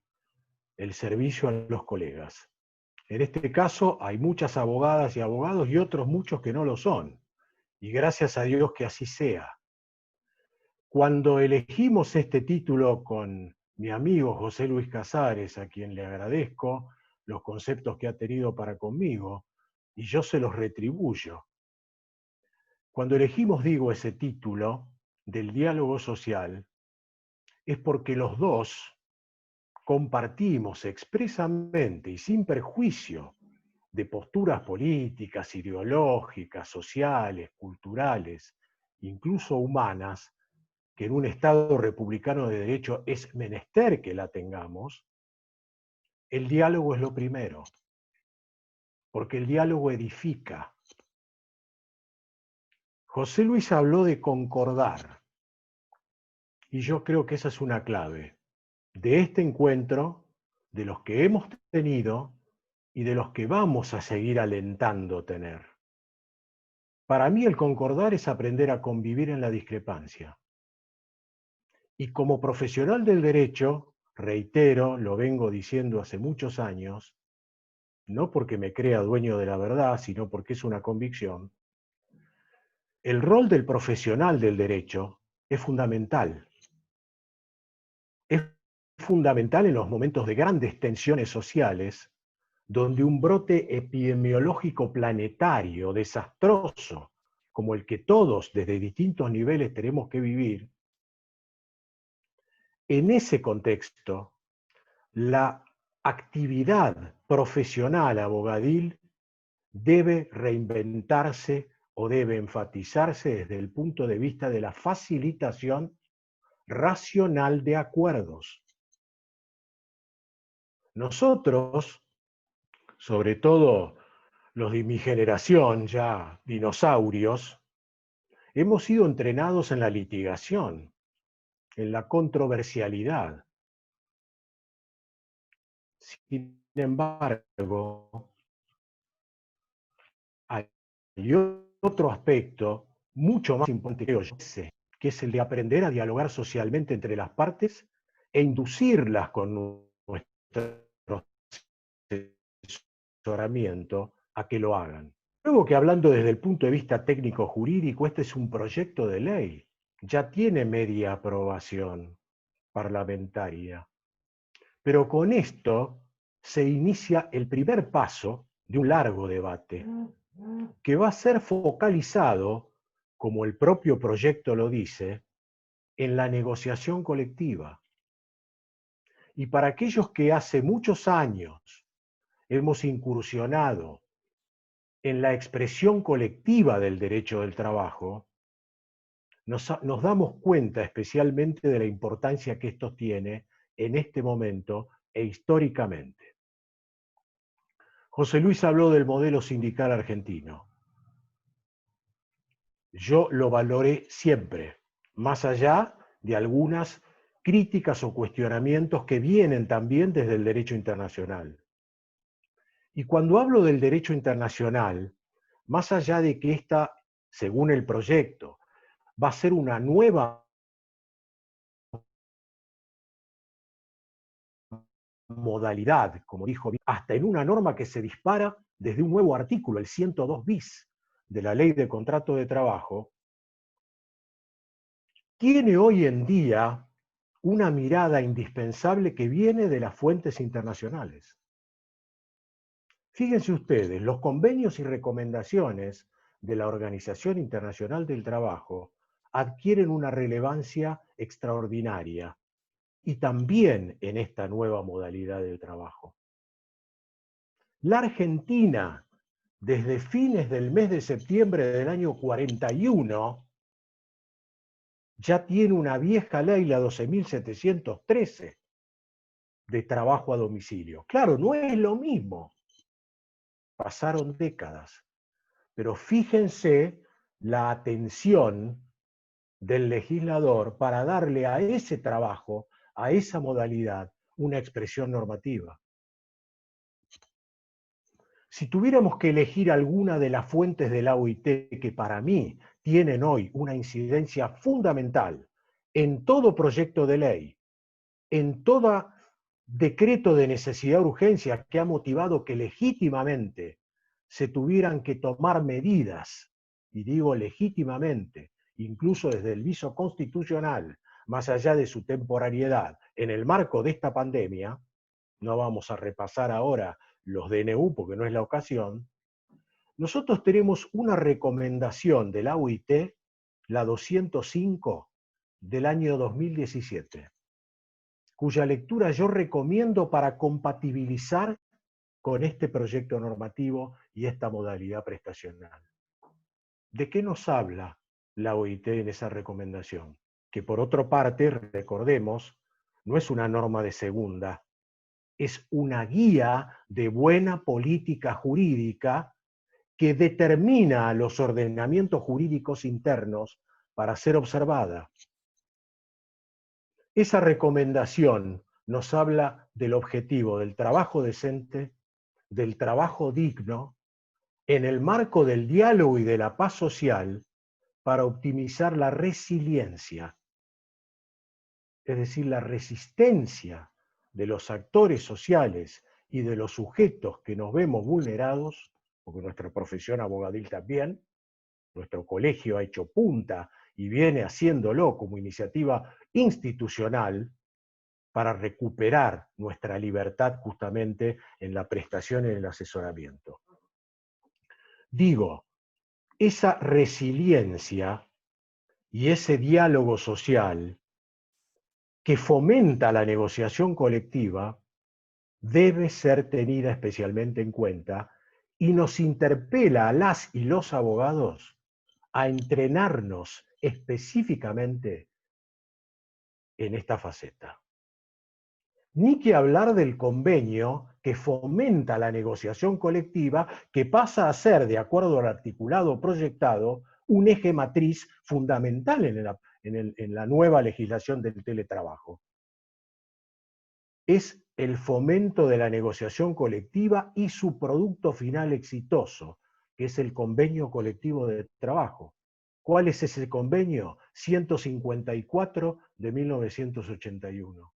el servicio a los colegas. En este caso hay muchas abogadas y abogados y otros muchos que no lo son, y gracias a Dios que así sea. Cuando elegimos este título con mi amigo José Luis Casares, a quien le agradezco los conceptos que ha tenido para conmigo, y yo se los retribuyo. Cuando elegimos, digo, ese título del diálogo social, es porque los dos compartimos expresamente y sin perjuicio de posturas políticas, ideológicas, sociales, culturales, incluso humanas, que en un Estado republicano de derecho es menester que la tengamos, el diálogo es lo primero, porque el diálogo edifica. José Luis habló de concordar, y yo creo que esa es una clave de este encuentro, de los que hemos tenido y de los que vamos a seguir alentando tener. Para mí el concordar es aprender a convivir en la discrepancia. Y como profesional del derecho, reitero, lo vengo diciendo hace muchos años, no porque me crea dueño de la verdad, sino porque es una convicción, el rol del profesional del derecho es fundamental. Es fundamental en los momentos de grandes tensiones sociales, donde un brote epidemiológico planetario desastroso, como el que todos desde distintos niveles tenemos que vivir, en ese contexto, la actividad profesional abogadil debe reinventarse o debe enfatizarse desde el punto de vista de la facilitación racional de acuerdos. Nosotros, sobre todo los de mi generación, ya dinosaurios, hemos sido entrenados en la litigación, en la controversialidad. Sin embargo, Y otro aspecto mucho más importante, creo yo, que es el de aprender a dialogar socialmente entre las partes e inducirlas con nuestro asesoramiento a que lo hagan. Luego que hablando desde el punto de vista técnico-jurídico, este es un proyecto de ley, ya tiene media aprobación parlamentaria. Pero con esto se inicia el primer paso de un largo debate, que va a ser focalizado, como el propio proyecto lo dice, en la negociación colectiva. Y para aquellos que hace muchos años hemos incursionado en la expresión colectiva del derecho del trabajo, nos damos cuenta especialmente de la importancia que esto tiene en este momento e históricamente. José Luis habló del modelo sindical argentino. Yo lo valoré siempre, más allá de algunas críticas o cuestionamientos que vienen también desde el derecho internacional. Y cuando hablo del derecho internacional, más allá de que esta, según el proyecto, va a ser una nueva modalidad, como dijo, hasta en una norma que se dispara desde un nuevo artículo, el 102 bis de la Ley de Contrato de Trabajo, tiene hoy en día una mirada indispensable que viene de las fuentes internacionales. Fíjense ustedes, los convenios y recomendaciones de la Organización Internacional del Trabajo adquieren una relevancia extraordinaria y también en esta nueva modalidad de trabajo. La Argentina, desde fines del mes de septiembre del año 41, ya tiene una vieja ley, la 12.713, de trabajo a domicilio. Claro, no es lo mismo. Pasaron décadas. Pero fíjense la atención del legislador para darle a ese trabajo, a esa modalidad, una expresión normativa. Si tuviéramos que elegir alguna de las fuentes de la OIT que para mí tienen hoy una incidencia fundamental en todo proyecto de ley, en todo decreto de necesidad de urgencia que ha motivado que legítimamente se tuvieran que tomar medidas, y digo legítimamente, incluso desde el viso constitucional, más allá de su temporariedad, en el marco de esta pandemia, no vamos a repasar ahora los DNU porque no es la ocasión, nosotros tenemos una recomendación de la OIT, la 205 del año 2017, cuya lectura yo recomiendo para compatibilizar con este proyecto normativo y esta modalidad prestacional. ¿De qué nos habla la OIT en esa recomendación? Que por otra parte, recordemos, no es una norma de segunda, es una guía de buena política jurídica que determina a los ordenamientos jurídicos internos para ser observada. Esa recomendación nos habla del objetivo del trabajo decente, del trabajo digno, en el marco del diálogo y de la paz social para optimizar la resiliencia, es decir, la resistencia de los actores sociales y de los sujetos que nos vemos vulnerados, porque nuestra profesión abogadil también, nuestro colegio ha hecho punta y viene haciéndolo como iniciativa institucional para recuperar nuestra libertad justamente en la prestación y en el asesoramiento. Digo, esa resiliencia y ese diálogo social que fomenta la negociación colectiva debe ser tenida especialmente en cuenta y nos interpela a las y los abogados a entrenarnos específicamente en esta faceta. Ni que hablar del convenio que fomenta la negociación colectiva, que pasa a ser, de acuerdo al articulado proyectado, un eje matriz fundamental en la nueva legislación del teletrabajo. Es el fomento de la negociación colectiva y su producto final exitoso, que es el convenio colectivo de trabajo. ¿Cuál es ese convenio? 154 de 1981,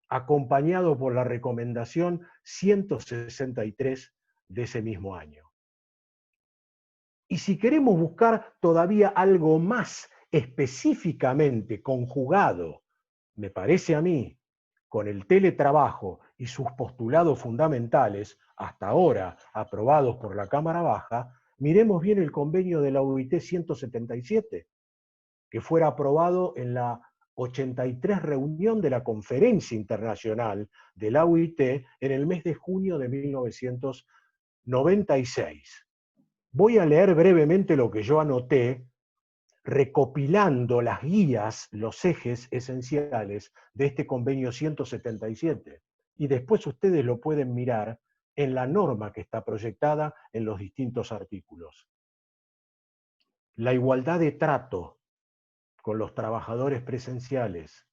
acompañado por la recomendación 163 de ese mismo año. Y si queremos buscar todavía algo más específicamente conjugado, me parece a mí, con el teletrabajo y sus postulados fundamentales, hasta ahora aprobados por la Cámara Baja, miremos bien el convenio de la OIT 177, que fuera aprobado en la 83 reunión de la Conferencia Internacional de la OIT en el mes de junio de 1996. Voy a leer brevemente lo que yo anoté, recopilando las guías, los ejes esenciales de este convenio 177. Y después ustedes lo pueden mirar en la norma que está proyectada en los distintos artículos. La igualdad de trato con los trabajadores presenciales,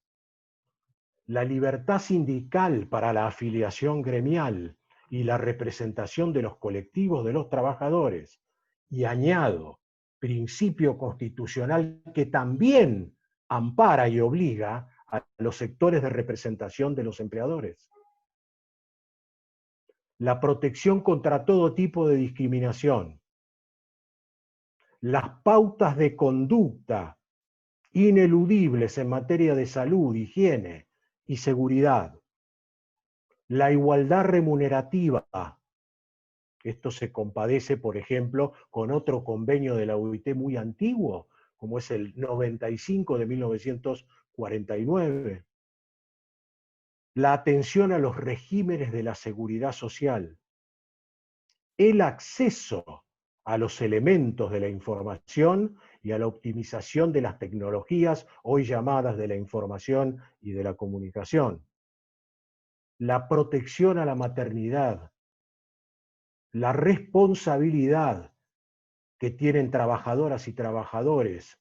la libertad sindical para la afiliación gremial y la representación de los colectivos de los trabajadores, y añado, principio constitucional que también ampara y obliga a los sectores de representación de los empleadores. La protección contra todo tipo de discriminación, las pautas de conducta ineludibles en materia de salud, higiene y seguridad, la igualdad remunerativa. Esto se compadece, por ejemplo, con otro convenio de la OIT muy antiguo, como es el 95 de 1949. La atención a los regímenes de la seguridad social. El acceso a los elementos de la información y a la optimización de las tecnologías, hoy llamadas de la información y de la comunicación. La protección a la maternidad. La responsabilidad que tienen trabajadoras y trabajadores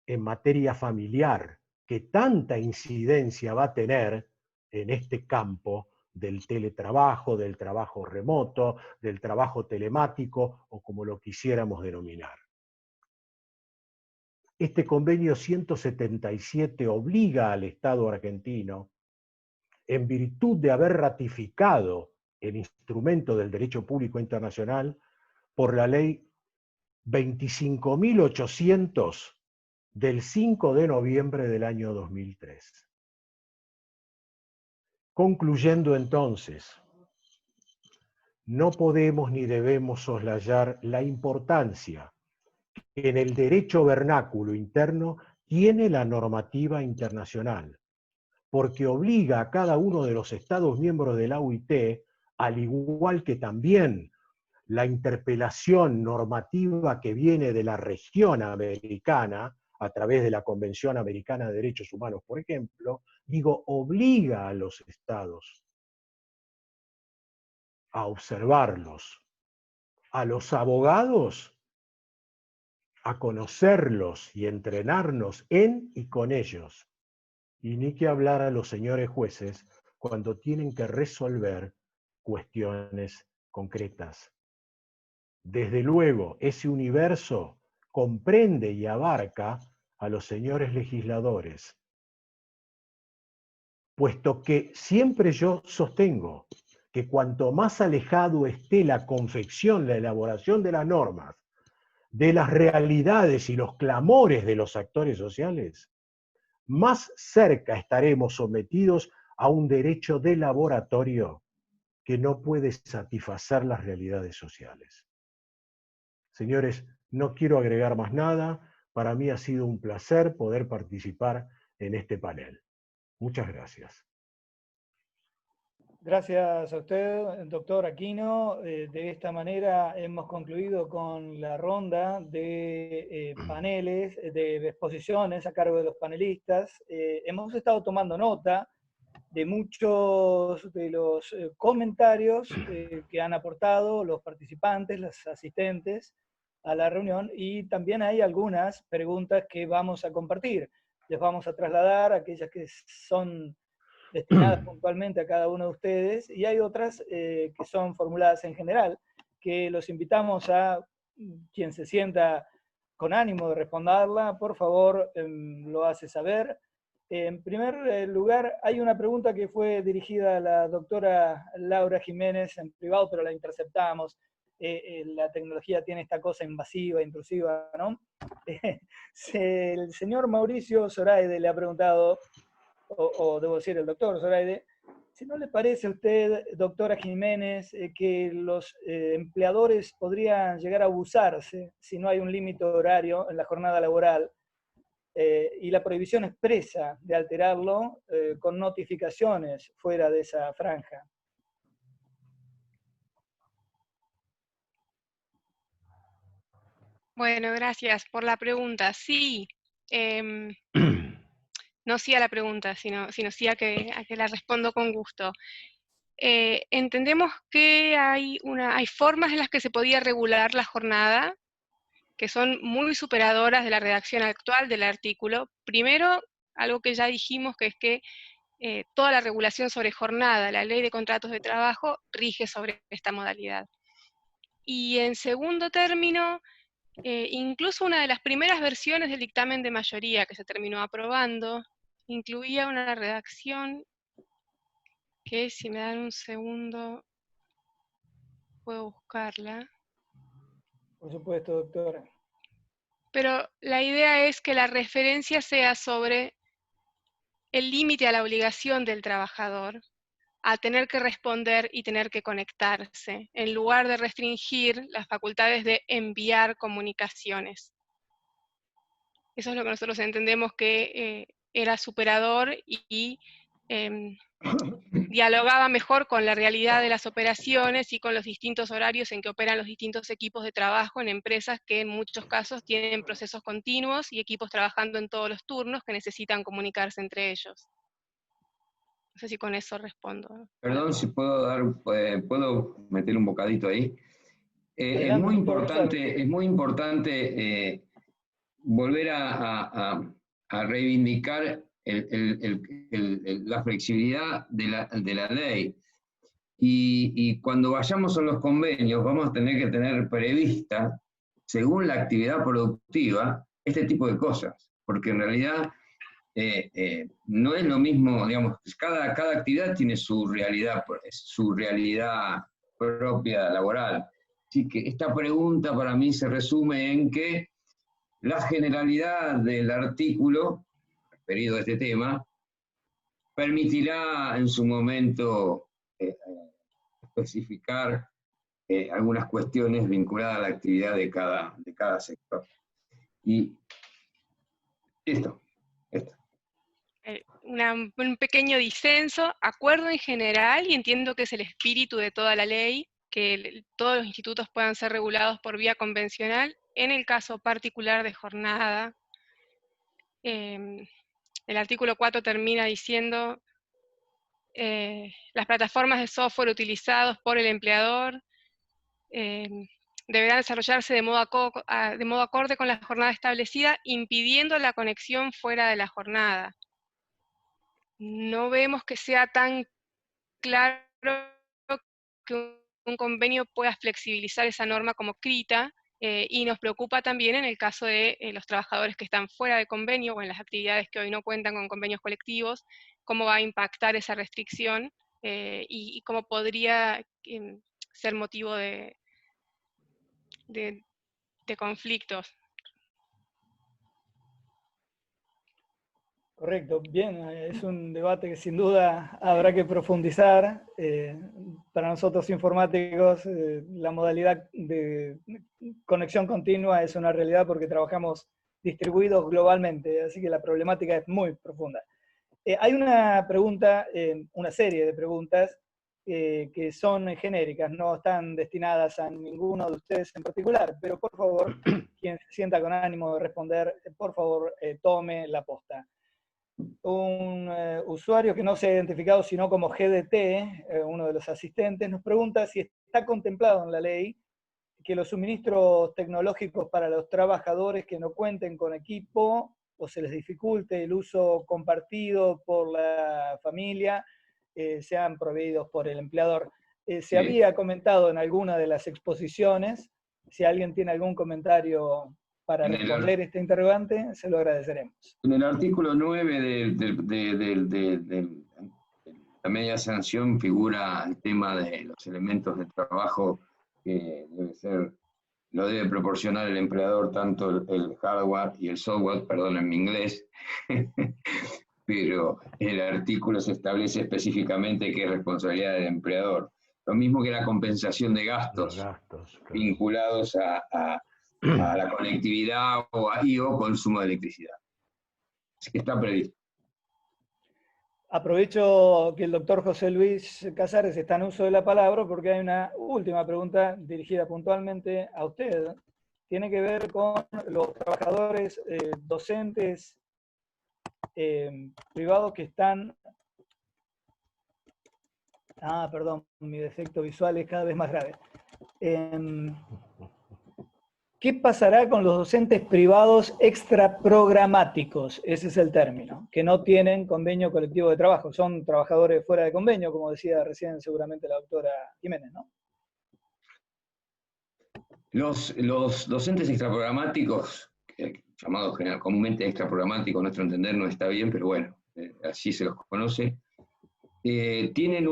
en materia familiar, que tanta incidencia va a tener en este campo del teletrabajo, del trabajo remoto, del trabajo telemático, o como lo quisiéramos denominar. Este convenio 177 obliga al Estado argentino, en virtud de haber ratificado el instrumento del derecho público internacional, por la ley 25.800 del 5 de noviembre del año 2003. Concluyendo entonces, no podemos ni debemos soslayar la importancia que en el derecho vernáculo interno tiene la normativa internacional, porque obliga a cada uno de los Estados miembros de la OIT, al igual que también la interpelación normativa que viene de la región americana, a través de la Convención Americana de Derechos Humanos, por ejemplo, obliga a los estados a observarlos, a los abogados a conocerlos y entrenarnos en y con ellos, y ni que hablar a los señores jueces cuando tienen que resolver cuestiones concretas. Desde luego, ese universo comprende y abarca a los señores legisladores, puesto que siempre yo sostengo que cuanto más alejado esté la confección, la elaboración de las normas, de las realidades y los clamores de los actores sociales, más cerca estaremos sometidos a un derecho de laboratorio que no puede satisfacer las realidades sociales. Señores, no quiero agregar más nada. Para mí ha sido un placer poder participar en este panel. Muchas gracias. Gracias a usted, doctor Aquino. De esta manera hemos concluido con la ronda de paneles, de exposiciones a cargo de los panelistas. Hemos estado tomando nota de muchos de los comentarios que han aportado los participantes, los asistentes a la reunión, y también hay algunas preguntas que vamos a compartir. Les vamos a trasladar aquellas que son destinadas puntualmente a cada uno de ustedes, y hay otras que son formuladas en general, que los invitamos a quien se sienta con ánimo de responderla, por favor, lo hace saber. En primer lugar, hay una pregunta que fue dirigida a la doctora Laura Jiménez en privado, pero la interceptamos. La tecnología tiene esta cosa invasiva, intrusiva, ¿no? El señor Mauricio Zoraide le ha preguntado, o debo decir el doctor Zoraide, si no le parece a usted, doctora Jiménez, que los empleadores podrían llegar a abusarse si no hay un límite horario en la jornada laboral y la prohibición expresa de alterarlo con notificaciones fuera de esa franja. Bueno, gracias por la pregunta. Sí, no sí a la pregunta, sino sí a que la respondo con gusto. Entendemos que hay formas en las que se podía regular la jornada, que son muy superadoras de la redacción actual del artículo. Primero, algo que ya dijimos, que es que toda la regulación sobre jornada, la ley de contratos de trabajo, rige sobre esta modalidad. Y en segundo término, incluso una de las primeras versiones del dictamen de mayoría que se terminó aprobando, incluía una redacción que, si me dan un segundo, puedo buscarla. Por supuesto, doctora. Pero la idea es que la referencia sea sobre el límite a la obligación del trabajador a tener que responder y tener que conectarse, en lugar de restringir las facultades de enviar comunicaciones. Eso es lo que nosotros entendemos que era superador y dialogaba mejor con la realidad de las operaciones y con los distintos horarios en que operan los distintos equipos de trabajo en empresas que en muchos casos tienen procesos continuos y equipos trabajando en todos los turnos que necesitan comunicarse entre ellos. No sé si con eso respondo. Perdón si puedo meter un bocadito ahí. Es muy importante volver a reivindicar la flexibilidad de la ley. Y cuando vayamos a los convenios vamos a tener que tener prevista, según la actividad productiva, este tipo de cosas, porque en realidad no es lo mismo, digamos, cada actividad tiene su realidad propia laboral. Así que esta pregunta para mí se resume en que la generalidad del artículo referido a este tema permitirá en su momento especificar algunas cuestiones vinculadas a la actividad de cada sector. Y esto. Un pequeño disenso, acuerdo en general, y entiendo que es el espíritu de toda la ley, que todos los institutos puedan ser regulados por vía convencional. En el caso particular de jornada, el artículo 4 termina diciendo las plataformas de software utilizados por el empleador deberán desarrollarse de modo acorde con la jornada establecida, impidiendo la conexión fuera de la jornada. No vemos que sea tan claro que un convenio pueda flexibilizar esa norma como escrita, y nos preocupa también en el caso de los trabajadores que están fuera de convenio o en las actividades que hoy no cuentan con convenios colectivos, cómo va a impactar esa restricción y cómo podría ser motivo de conflictos. Correcto, bien, es un debate que sin duda habrá que profundizar. Para nosotros informáticos, la modalidad de conexión continua es una realidad porque trabajamos distribuidos globalmente, así que la problemática es muy profunda. Hay una pregunta, una serie de preguntas que son genéricas, no están destinadas a ninguno de ustedes en particular, pero por favor, quien se sienta con ánimo de responder, por favor, tome la posta. Un usuario que no se ha identificado sino como GDT, uno de los asistentes, nos pregunta si está contemplado en la ley que los suministros tecnológicos para los trabajadores que no cuenten con equipo o se les dificulte el uso compartido por la familia sean proveídos por el empleador. Se había comentado en alguna de las exposiciones Si alguien tiene algún comentario para responder este interrogante, se lo agradeceremos. En el artículo 9 de la media sanción figura el tema de los elementos de trabajo que lo debe proporcionar el empleador, tanto el hardware y el software, perdón en mi inglés, pero el artículo se establece específicamente que es responsabilidad del empleador. Lo mismo que la compensación de gastos, claro, vinculados a la conectividad o consumo de electricidad. Así que está previsto. Aprovecho que el doctor José Luis Casares está en uso de la palabra porque hay una última pregunta dirigida puntualmente a usted. Tiene que ver con los trabajadores docentes privados que están... perdón, mi defecto visual es cada vez más grave. ¿Qué pasará con los docentes privados extraprogramáticos? Ese es el término, que no tienen convenio colectivo de trabajo. Son trabajadores fuera de convenio, como decía recién seguramente la doctora Jiménez, ¿no? Los docentes extraprogramáticos, llamados comúnmente extraprogramáticos, a nuestro entender no está bien, pero bueno, así se los conoce, tienen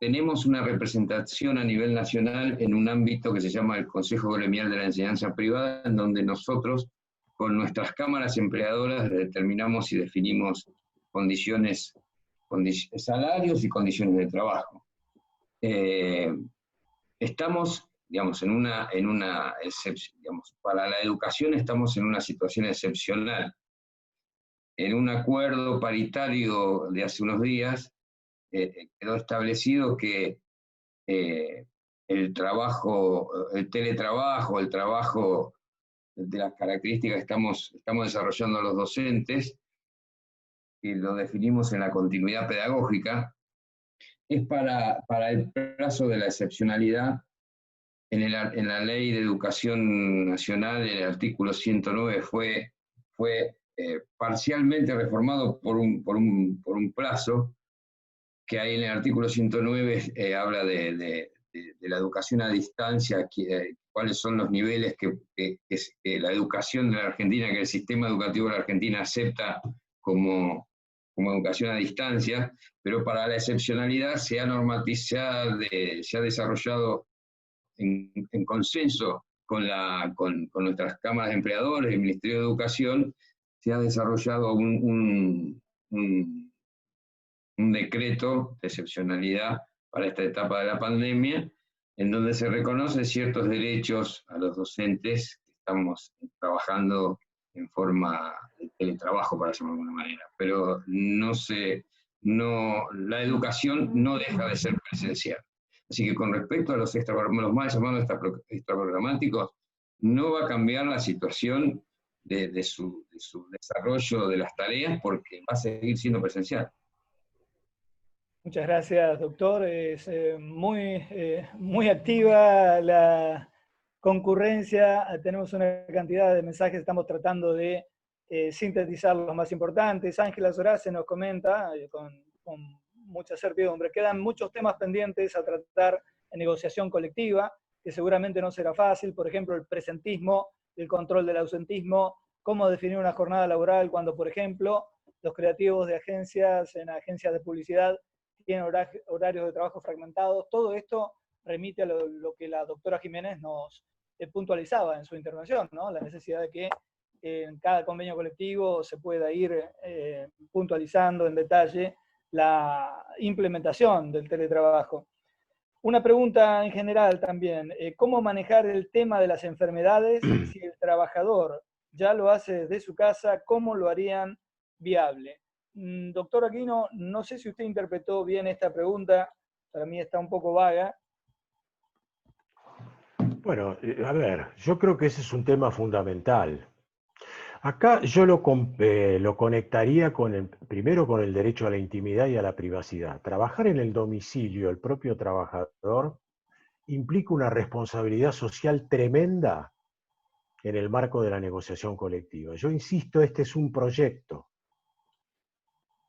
tenemos una representación a nivel nacional en un ámbito que se llama el Consejo Gremial de la Enseñanza Privada, en donde nosotros, con nuestras cámaras empleadoras, determinamos y definimos salarios y condiciones de trabajo. Estamos, digamos, para la educación estamos en una situación excepcional. En un acuerdo paritario de hace unos días, quedó establecido que el teletrabajo, el trabajo de las características que estamos desarrollando los docentes, y lo definimos en la continuidad pedagógica, es para el plazo de la excepcionalidad. En la Ley de Educación Nacional, el artículo 109 fue parcialmente reformado por un plazo, que ahí en el artículo 109 habla de la educación a distancia, cuáles son los niveles que la educación de la Argentina, que el sistema educativo de la Argentina acepta como educación a distancia, pero para la excepcionalidad se ha desarrollado en consenso con nuestras cámaras de empleadores, el Ministerio de Educación, se ha desarrollado un decreto de excepcionalidad para esta etapa de la pandemia, en donde se reconocen ciertos derechos a los docentes que estamos trabajando en forma de teletrabajo, para llamarlo de alguna manera. Pero la educación no deja de ser presencial. Así que con respecto a los mal llamados extraprogramáticos, no va a cambiar la situación de su desarrollo de las tareas, porque va a seguir siendo presencial. Muchas gracias, doctor. Es muy activa la concurrencia. Tenemos una cantidad de mensajes, estamos tratando de sintetizar los más importantes. Ángela Sorace nos comenta con mucha certidumbre. Quedan muchos temas pendientes a tratar en negociación colectiva, que seguramente no será fácil. Por ejemplo, el presentismo, el control del ausentismo, cómo definir una jornada laboral cuando, por ejemplo, los creativos de agencias de publicidad tienen horarios de trabajo fragmentados. Todo esto remite a lo que la doctora Jiménez nos puntualizaba en su intervención, ¿no? La necesidad de que en cada convenio colectivo se pueda ir puntualizando en detalle la implementación del teletrabajo. Una pregunta en general también, ¿cómo manejar el tema de las enfermedades si el trabajador ya lo hace desde su casa? ¿Cómo lo harían viable? Doctor Aquino, no sé si usted interpretó bien esta pregunta, para mí está un poco vaga. Bueno, a ver, yo creo que ese es un tema fundamental. Acá yo lo conectaría primero con el derecho a la intimidad y a la privacidad. Trabajar en el domicilio del propio trabajador implica una responsabilidad social tremenda en el marco de la negociación colectiva. Yo insisto, este es un proyecto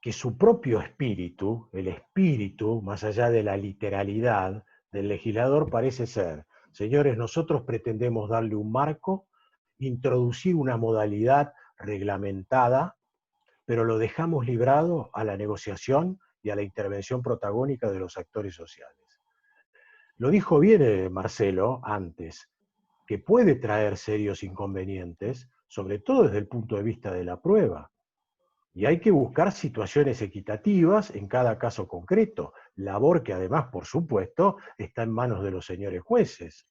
que su propio espíritu, el espíritu, más allá de la literalidad del legislador, parece ser Señores, nosotros pretendemos darle un marco, introducir una modalidad reglamentada, pero lo dejamos librado a la negociación y a la intervención protagónica de los actores sociales. Lo dijo bien Marcelo antes, que puede traer serios inconvenientes, sobre todo desde el punto de vista de la prueba. Y hay que buscar situaciones equitativas en cada caso concreto, labor que además, por supuesto, está en manos de los señores jueces.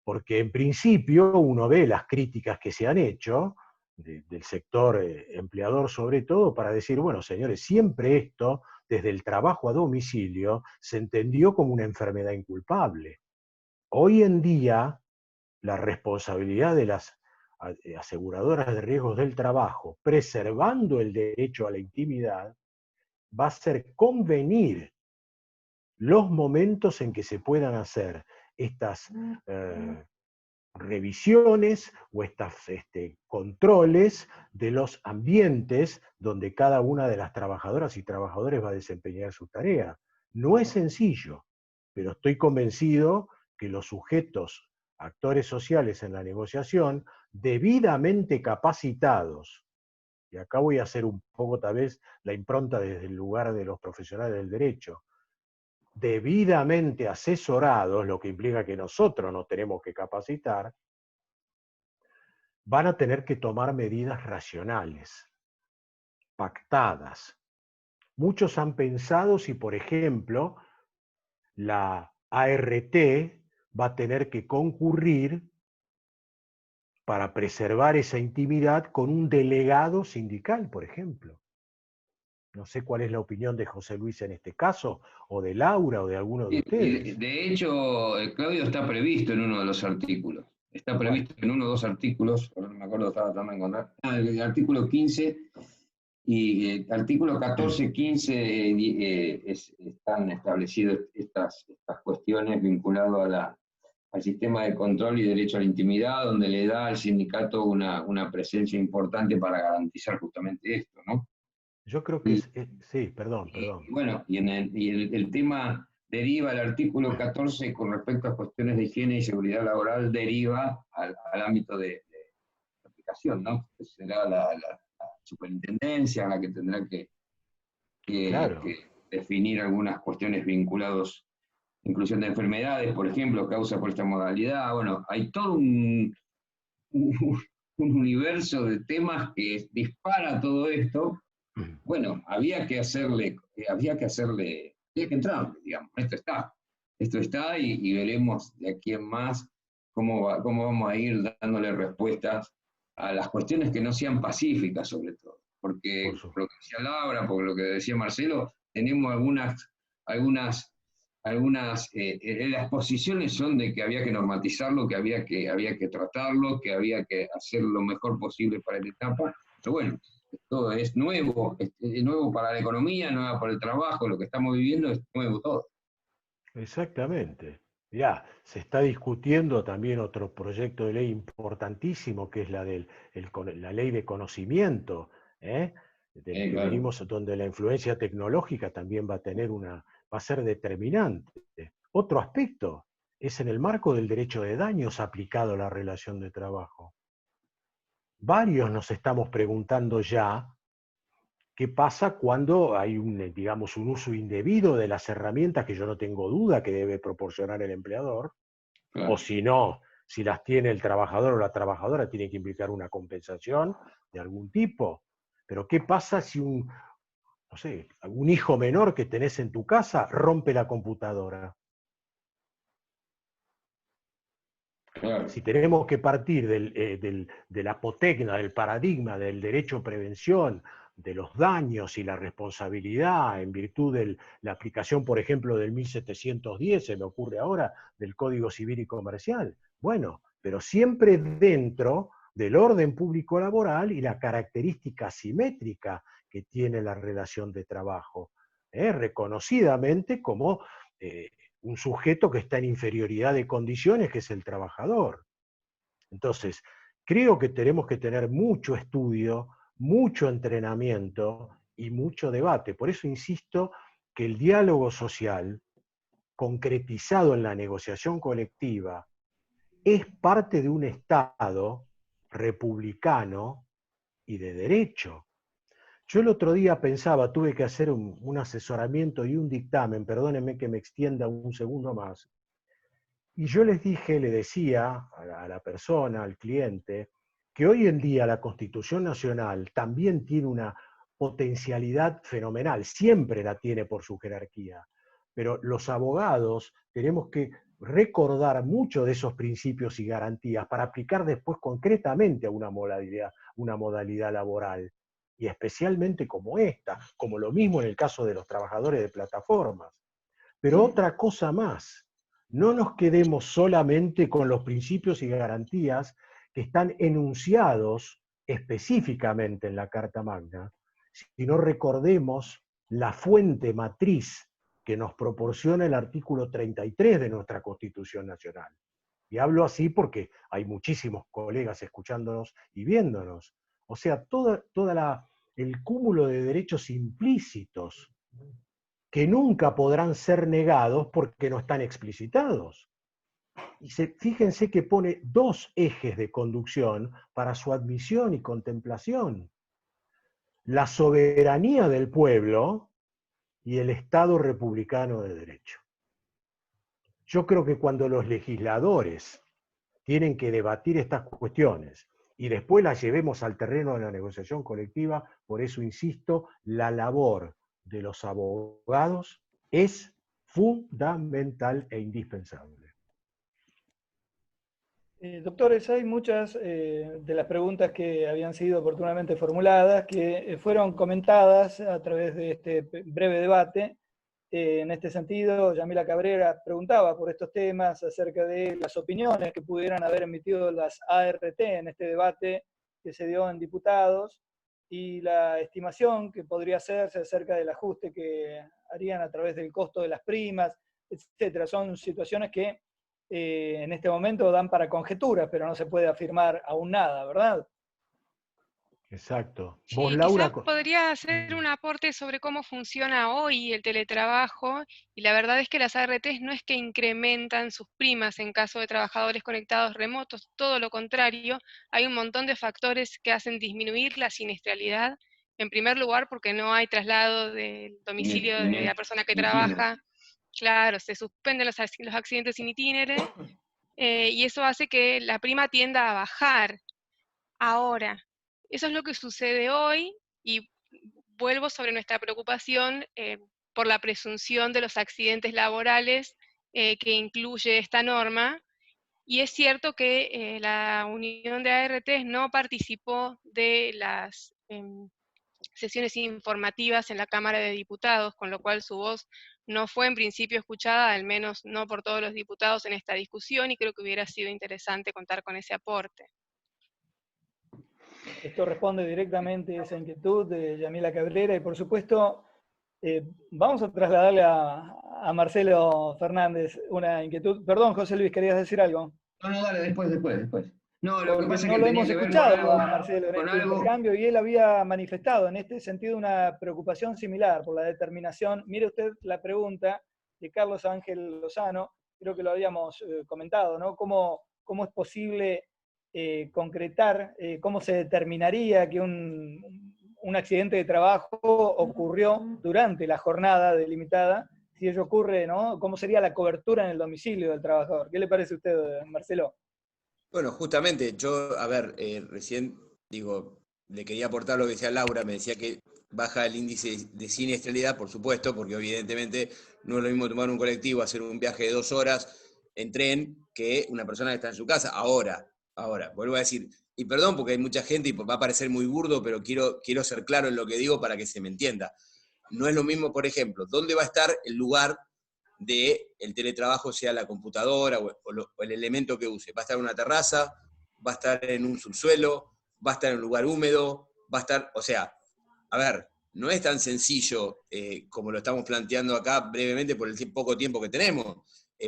Porque en principio uno ve las críticas que se han hecho del sector empleador sobre todo para decir, bueno, señores, siempre esto, desde el trabajo a domicilio, se entendió como una enfermedad inculpable. Hoy en día, la responsabilidad de las aseguradoras de riesgos del trabajo, preservando el derecho a la intimidad, va a ser convenir los momentos en que se puedan hacer estas revisiones o estos controles de los ambientes donde cada una de las trabajadoras y trabajadores va a desempeñar su tarea. No es sencillo, pero estoy convencido que los sujetos, actores sociales en la negociación, debidamente capacitados, y acá voy a hacer un poco tal vez la impronta desde el lugar de los profesionales del derecho, debidamente asesorados, lo que implica que nosotros nos tenemos que capacitar, van a tener que tomar medidas racionales, pactadas. Muchos han pensado si, por ejemplo, la ART va a tener que concurrir para preservar esa intimidad con un delegado sindical, por ejemplo. No sé cuál es la opinión de José Luis en este caso, o de Laura, o de alguno de ustedes. De hecho, Claudio, está previsto en uno de los artículos. Está previsto en uno o dos artículos, no me acuerdo, estaba tratando de encontrar. El artículo 15 y el artículo 14, 15 están establecidas estas cuestiones vinculadas al sistema de control y derecho a la intimidad, donde le da al sindicato una presencia importante para garantizar justamente esto, ¿no? Yo creo que sí, perdón. Bueno, y el tema deriva, el artículo 14 con respecto a cuestiones de higiene y seguridad laboral, deriva al ámbito de aplicación, ¿no? Que será la superintendencia la que tendrá que definir algunas cuestiones vinculadas a inclusión de enfermedades, por ejemplo, causa por esta modalidad. Bueno, hay todo un universo de temas que dispara todo esto. Bueno, había que entrar, digamos, esto está y veremos de aquí en más cómo vamos a ir dándole respuestas a las cuestiones que no sean pacíficas, sobre todo, porque por lo que decía Laura, por lo que decía Marcelo, tenemos algunas las posiciones son de que había que normatizarlo, que había que tratarlo, que había que hacer lo mejor posible para esta etapa, pero bueno, todo es nuevo para la economía, nuevo para el trabajo, lo que estamos viviendo es nuevo todo. Exactamente. Mirá, se está discutiendo también otro proyecto de ley importantísimo, que es la ley de conocimiento, del que venimos, donde la influencia tecnológica también va a ser determinante. Otro aspecto es en el marco del derecho de daños aplicado a la relación de trabajo. Varios nos estamos preguntando ya qué pasa cuando hay digamos, un uso indebido de las herramientas que yo no tengo duda que debe proporcionar el empleador, claro. O si no, si las tiene el trabajador o la trabajadora, tiene que implicar una compensación de algún tipo. Pero ¿qué pasa si un hijo menor que tenés en tu casa rompe la computadora? Claro. Si tenemos que partir de la apotegma, del paradigma del derecho a prevención, de los daños y la responsabilidad en virtud de la aplicación, por ejemplo, del 1710, se me ocurre ahora, del Código Civil y Comercial. Bueno, pero siempre dentro del orden público laboral y la característica simétrica que tiene la relación de trabajo, reconocidamente como un sujeto que está en inferioridad de condiciones, que es el trabajador. Entonces, creo que tenemos que tener mucho estudio, mucho entrenamiento y mucho debate. Por eso insisto que el diálogo social concretizado en la negociación colectiva, es parte de un Estado republicano y de derecho. Yo el otro día pensaba, tuve que hacer un asesoramiento y un dictamen, perdónenme que me extienda un segundo más, y yo les dije, le decía a la persona, al cliente, que hoy en día la Constitución Nacional también tiene una potencialidad fenomenal, siempre la tiene por su jerarquía, pero los abogados tenemos que recordar mucho de esos principios y garantías para aplicar después concretamente a una modalidad laboral, y especialmente como esta, como lo mismo en el caso de los trabajadores de plataformas. Pero otra cosa más, no nos quedemos solamente con los principios y garantías que están enunciados específicamente en la Carta Magna, sino recordemos la fuente matriz que nos proporciona el artículo 33 de nuestra Constitución Nacional. Y hablo así porque hay muchísimos colegas escuchándonos y viéndonos. O sea, el cúmulo de derechos implícitos que nunca podrán ser negados porque no están explicitados. Y fíjense que pone 2 ejes de conducción para su admisión y contemplación: la soberanía del pueblo y el Estado republicano de derecho. Yo creo que cuando los legisladores tienen que debatir estas cuestiones y después las llevemos al terreno de la negociación colectiva, por eso insisto, la labor de los abogados es fundamental e indispensable. Doctores, hay muchas de las preguntas que habían sido oportunamente formuladas que fueron comentadas a través de este breve debate. En este sentido, Yamila Cabrera preguntaba por estos temas acerca de las opiniones que pudieran haber emitido las ART en este debate que se dio en diputados y la estimación que podría hacerse acerca del ajuste que harían a través del costo de las primas, etcétera. Son situaciones que en este momento dan para conjeturas, pero no se puede afirmar aún nada, ¿verdad? Exacto. Sí, Vos, Laura, quizás podría hacer un aporte sobre cómo funciona hoy el teletrabajo, y la verdad es que las ARTs no es que incrementan sus primas en caso de trabajadores conectados remotos, todo lo contrario, hay un montón de factores que hacen disminuir la siniestralidad. En primer lugar, porque no hay traslado del domicilio de la persona que trabaja. Claro, se suspenden los accidentes in itinere, y eso hace que la prima tienda a bajar. Ahora, eso es lo que sucede hoy, y vuelvo sobre nuestra preocupación por la presunción de los accidentes laborales que incluye esta norma, y es cierto que la Unión de ARTs no participó de las sesiones informativas en la Cámara de Diputados, con lo cual su voz no fue en principio escuchada, al menos no por todos los diputados en esta discusión, y creo que hubiera sido interesante contar con ese aporte. Esto responde directamente a esa inquietud de Yamila Cabrera y por supuesto vamos a trasladarle a Marcelo Fernández una inquietud. Perdón, José Luis, ¿querías decir algo? No, dale, después. No, lo que pasa es no que lo tenía hemos que ver escuchado a Marcelo en con este intercambio y él había manifestado en este sentido una preocupación similar por la determinación. Mire usted la pregunta de Carlos Ángel Lozano, creo que lo habíamos comentado, ¿no? ¿Cómo es posible concretar, cómo se determinaría que un accidente de trabajo ocurrió durante la jornada delimitada? Si ello ocurre, ¿no? ¿Cómo sería la cobertura en el domicilio del trabajador? ¿Qué le parece a usted, Marcelo? Bueno, justamente, yo, a ver, recién, le quería aportar lo que decía Laura, me decía que baja el índice de siniestralidad, por supuesto, porque evidentemente no es lo mismo tomar un colectivo, hacer un viaje de 2 horas en tren, que una persona que está en su casa. Ahora, vuelvo a decir, y perdón porque hay mucha gente y va a parecer muy burdo, pero quiero ser claro en lo que digo para que se me entienda. No es lo mismo, por ejemplo, dónde va a estar el lugar del teletrabajo, sea la computadora o el elemento que use. Va a estar en una terraza, va a estar en un subsuelo, va a estar en un lugar húmedo, va a estar, o sea, a ver, no es tan sencillo como lo estamos planteando acá brevemente por el poco tiempo que tenemos.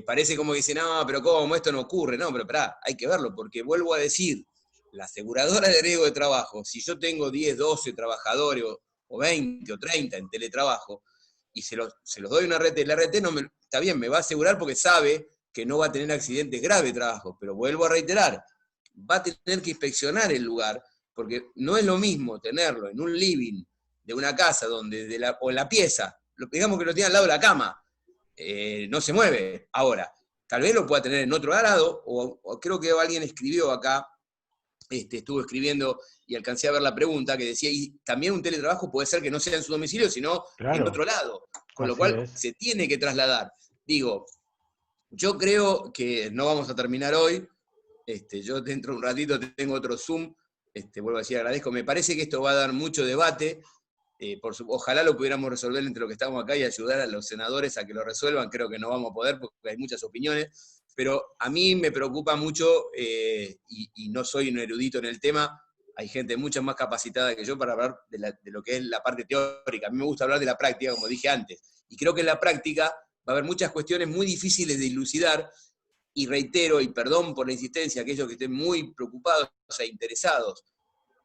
Parece como que dicen, no, pero ¿cómo? Esto no ocurre. No, pero pará, hay que verlo, porque vuelvo a decir, la aseguradora de riesgo de trabajo, si yo tengo 10, 12 trabajadores o 20 o 30 en teletrabajo, y se los doy una RT, la RT está bien, me va a asegurar porque sabe que no va a tener accidentes graves de trabajo, pero vuelvo a reiterar, va a tener que inspeccionar el lugar, porque no es lo mismo tenerlo en un living de una casa o en la pieza, digamos que lo tiene al lado de la cama, no se mueve. Ahora, tal vez lo pueda tener en otro lado, o creo que alguien escribió acá, estuvo escribiendo y alcancé a ver la pregunta que decía, y también un teletrabajo puede ser que no sea en su domicilio, sino en otro lado, con lo cual se tiene que trasladar. Digo, yo creo que no vamos a terminar hoy, yo dentro de un ratito tengo otro Zoom, vuelvo a decir, agradezco, me parece que esto va a dar mucho debate, ojalá lo pudiéramos resolver entre los que estamos acá y ayudar a los senadores a que lo resuelvan, creo que no vamos a poder porque hay muchas opiniones, pero a mí me preocupa mucho, y no soy un erudito en el tema, hay gente mucho más capacitada que yo para hablar de lo que es la parte teórica, a mí me gusta hablar de la práctica, como dije antes, y creo que en la práctica va a haber muchas cuestiones muy difíciles de dilucidar, y reitero, y perdón por la insistencia, aquellos que estén muy preocupados e interesados,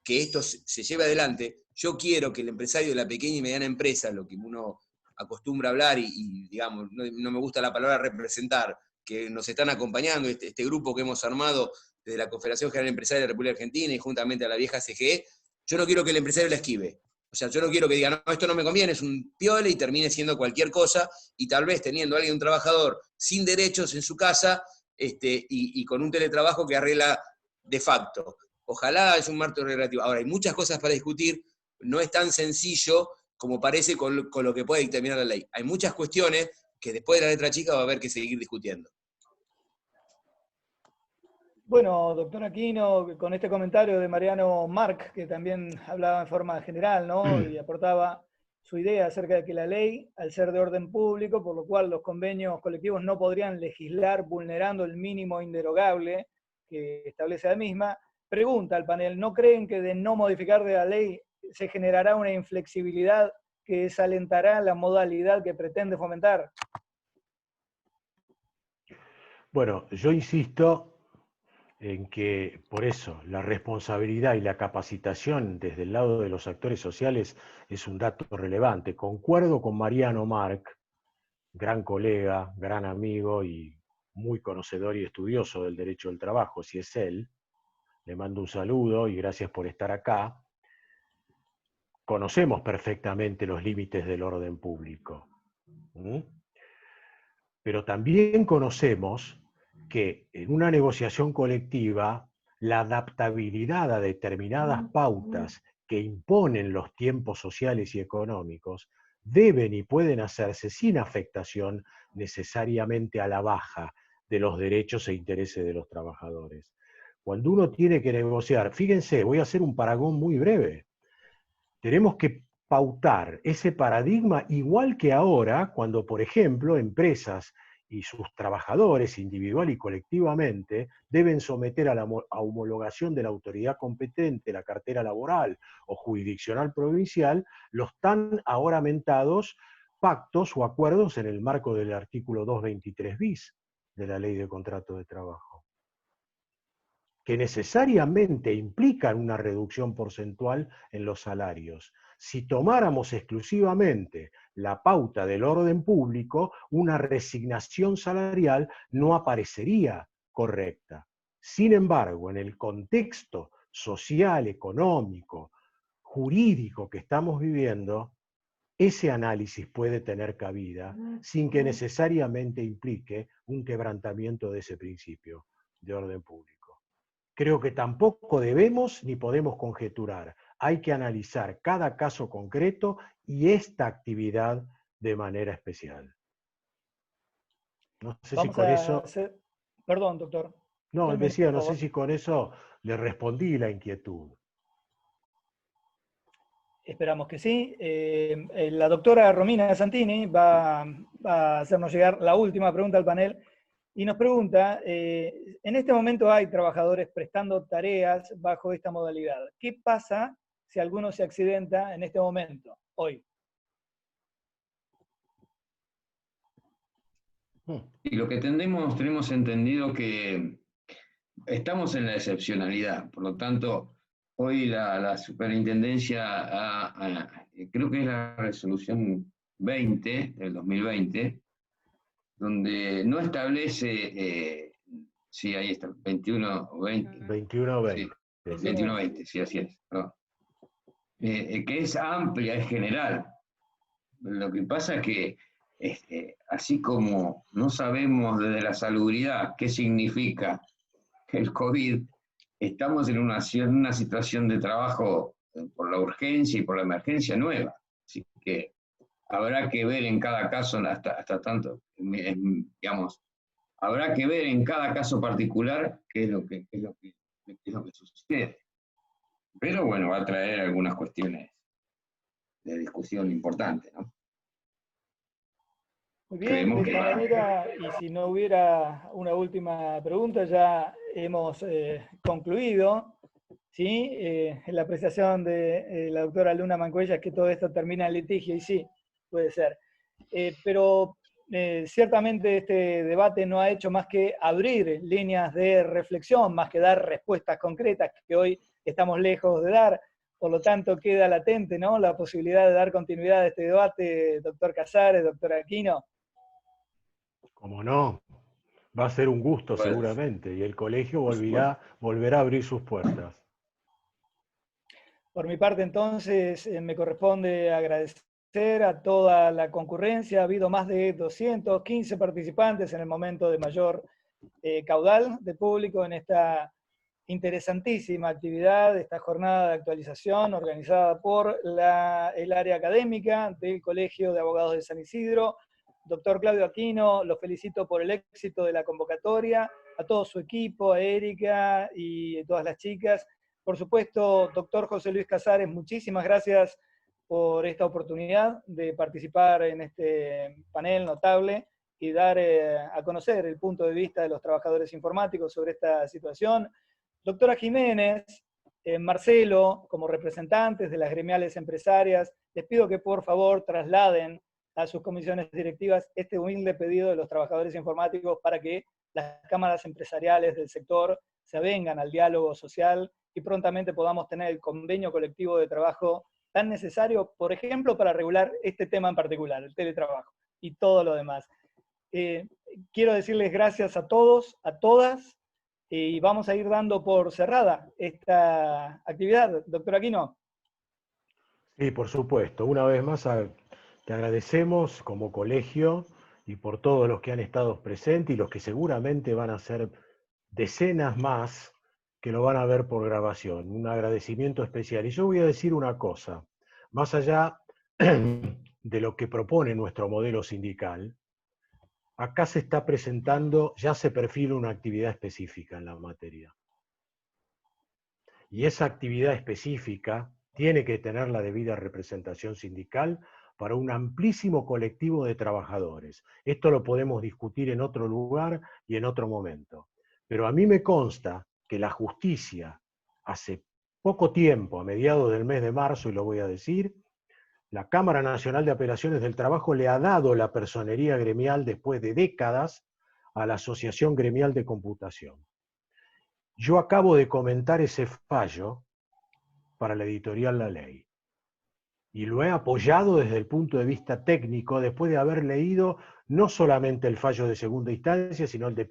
que esto se lleve adelante. Yo quiero que el empresario de la pequeña y mediana empresa, lo que uno acostumbra a hablar y digamos, no me gusta la palabra representar, que nos están acompañando, este grupo que hemos armado desde la Confederación General Empresaria de la República Argentina y juntamente a la vieja CGE, yo no quiero que el empresario la esquive. O sea, yo no quiero que diga, no, esto no me conviene, es un piole y termine siendo cualquier cosa, y tal vez teniendo a alguien, un trabajador sin derechos en su casa, y con un teletrabajo que arregla de facto. Ojalá es un marco relativo. Ahora, hay muchas cosas para discutir, no es tan sencillo como parece con lo que puede dictaminar la ley. Hay muchas cuestiones que después de la letra chica va a haber que seguir discutiendo. Bueno, doctor Aquino, con este comentario de Mariano Marc, que también hablaba en forma general, ¿no? Y aportaba su idea acerca de que la ley, al ser de orden público, por lo cual los convenios colectivos no podrían legislar vulnerando el mínimo inderogable que establece la misma, pregunta al panel, ¿no creen que de no modificar de la ley se generará una inflexibilidad que desalentará la modalidad que pretende fomentar? Bueno, yo insisto en que, por eso, la responsabilidad y la capacitación desde el lado de los actores sociales es un dato relevante. Concuerdo con Mariano Marc, gran colega, gran amigo y muy conocedor y estudioso del derecho del trabajo, si es él. Le mando un saludo y gracias por estar acá. Conocemos perfectamente los límites del orden público. Pero también conocemos que en una negociación colectiva la adaptabilidad a determinadas pautas que imponen los tiempos sociales y económicos deben y pueden hacerse sin afectación necesariamente a la baja de los derechos e intereses de los trabajadores. Cuando uno tiene que negociar, fíjense, voy a hacer un parangón muy breve, tenemos que pautar ese paradigma igual que ahora, cuando, por ejemplo, empresas y sus trabajadores, individual y colectivamente, deben someter a la homologación de la autoridad competente, la cartera laboral o jurisdiccional provincial, los tan ahora mentados pactos o acuerdos en el marco del artículo 223 bis de la Ley de Contrato de Trabajo, que necesariamente implican una reducción porcentual en los salarios. Si tomáramos exclusivamente la pauta del orden público, una resignación salarial no aparecería correcta. Sin embargo, en el contexto social, económico, jurídico que estamos viviendo, ese análisis puede tener cabida sin que necesariamente implique un quebrantamiento de ese principio de orden público. Creo que tampoco debemos ni podemos conjeturar. Hay que analizar cada caso concreto y esta actividad de manera especial. No sé si con eso... Perdón, doctor. No, decía, no sé si con eso le respondí la inquietud. Esperamos que sí. La doctora Romina Santini va a hacernos llegar la última pregunta al panel. Y nos pregunta, en este momento hay trabajadores prestando tareas bajo esta modalidad. ¿Qué pasa si alguno se accidenta en este momento, hoy? Y lo que tenemos entendido que estamos en la excepcionalidad, por lo tanto, hoy la superintendencia, creo que es la resolución del 2020, donde no establece, sí, ahí está, 21-20. 21-20. Sí, 21-20, sí, así es. ¿No? Que es amplia, es general. Lo que pasa es que, así como no sabemos desde la salubridad qué significa el COVID, estamos en una situación de trabajo por la urgencia y por la emergencia nueva. Así que habrá que ver en cada caso, hasta tanto, digamos, habrá que ver en cada caso particular qué es lo que sucede. Pero bueno, va a traer algunas cuestiones de discusión importantes, ¿no? Muy bien, de esta manera, y si no hubiera una última pregunta, ya hemos concluido, ¿sí? En la apreciación de la doctora Luna Mancuellas que todo esto termina en litigio, y sí, puede ser. Pero ciertamente este debate no ha hecho más que abrir líneas de reflexión, más que dar respuestas concretas que hoy estamos lejos de dar. Por lo tanto, queda latente, ¿no?, la posibilidad de dar continuidad a este debate, doctor Casares, doctor Aquino. Como no, va a ser un gusto Bueno, seguramente, y el colegio volverá a abrir sus puertas. Por mi parte, entonces, me corresponde agradecer a toda la concurrencia. Ha habido más de 215 participantes en el momento de mayor caudal de público en esta interesantísima actividad, esta jornada de actualización organizada por el área académica del Colegio de Abogados de San Isidro. Doctor Claudio Aquino, lo felicito por el éxito de la convocatoria, a todo su equipo, a Erika y a todas las chicas. Por supuesto, doctor José Luis Casares, muchísimas gracias por esta oportunidad de participar en este panel notable y dar a conocer el punto de vista de los trabajadores informáticos sobre esta situación. Doctora Jiménez, Marcelo, como representantes de las gremiales empresarias, les pido que por favor trasladen a sus comisiones directivas este humilde pedido de los trabajadores informáticos para que las cámaras empresariales del sector se avengan al diálogo social y prontamente podamos tener el convenio colectivo de trabajo tan necesario, por ejemplo, para regular este tema en particular, el teletrabajo y todo lo demás. Quiero decirles gracias a todos, a todas, y vamos a ir dando por cerrada esta actividad. Doctor Aquino. Sí, por supuesto. Una vez más te agradecemos como colegio y por todos los que han estado presentes y los que seguramente van a ser decenas más que lo van a ver por grabación. Un agradecimiento especial. Y yo voy a decir una cosa, más allá de lo que propone nuestro modelo sindical, acá se está presentando, ya se perfila una actividad específica en la materia. Y esa actividad específica tiene que tener la debida representación sindical para un amplísimo colectivo de trabajadores. Esto lo podemos discutir en otro lugar y en otro momento. Pero a mí me consta que la justicia, hace poco tiempo, a mediados del mes de marzo, y lo voy a decir, la Cámara Nacional de Apelaciones del Trabajo le ha dado la personería gremial después de décadas a la Asociación Gremial de Computación. Yo acabo de comentar ese fallo para la editorial La Ley. Y lo he apoyado desde el punto de vista técnico, después de haber leído no solamente el fallo de segunda instancia, sino el de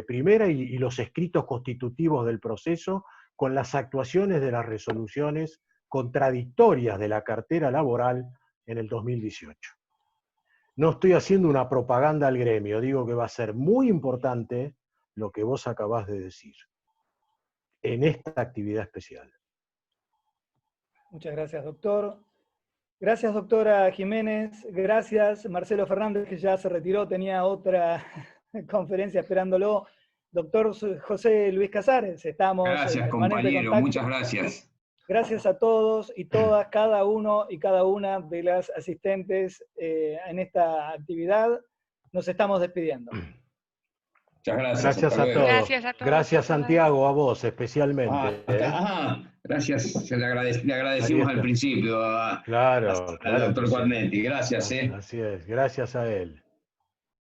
primera y los escritos constitutivos del proceso, con las actuaciones de las resoluciones contradictorias de la cartera laboral en el 2018. No estoy haciendo una propaganda al gremio, digo que va a ser muy importante lo que vos acabás de decir en esta actividad especial. Muchas gracias, doctor. Gracias, doctora Jiménez. Gracias, Marcelo Fernández, que ya se retiró, tenía otra conferencia esperándolo. Doctor José Luis Casares, estamos gracias, en permanente compañero, contacto. muchas gracias. Gracias a todos y todas, cada uno y cada una de las asistentes en esta actividad. Nos estamos despidiendo. Muchas gracias. Gracias a todos. Gracias a todos. Gracias, Santiago, a vos especialmente. Gracias, le agradecimos al principio Claro, al doctor Guarnetti. Gracias. Así es, gracias a él.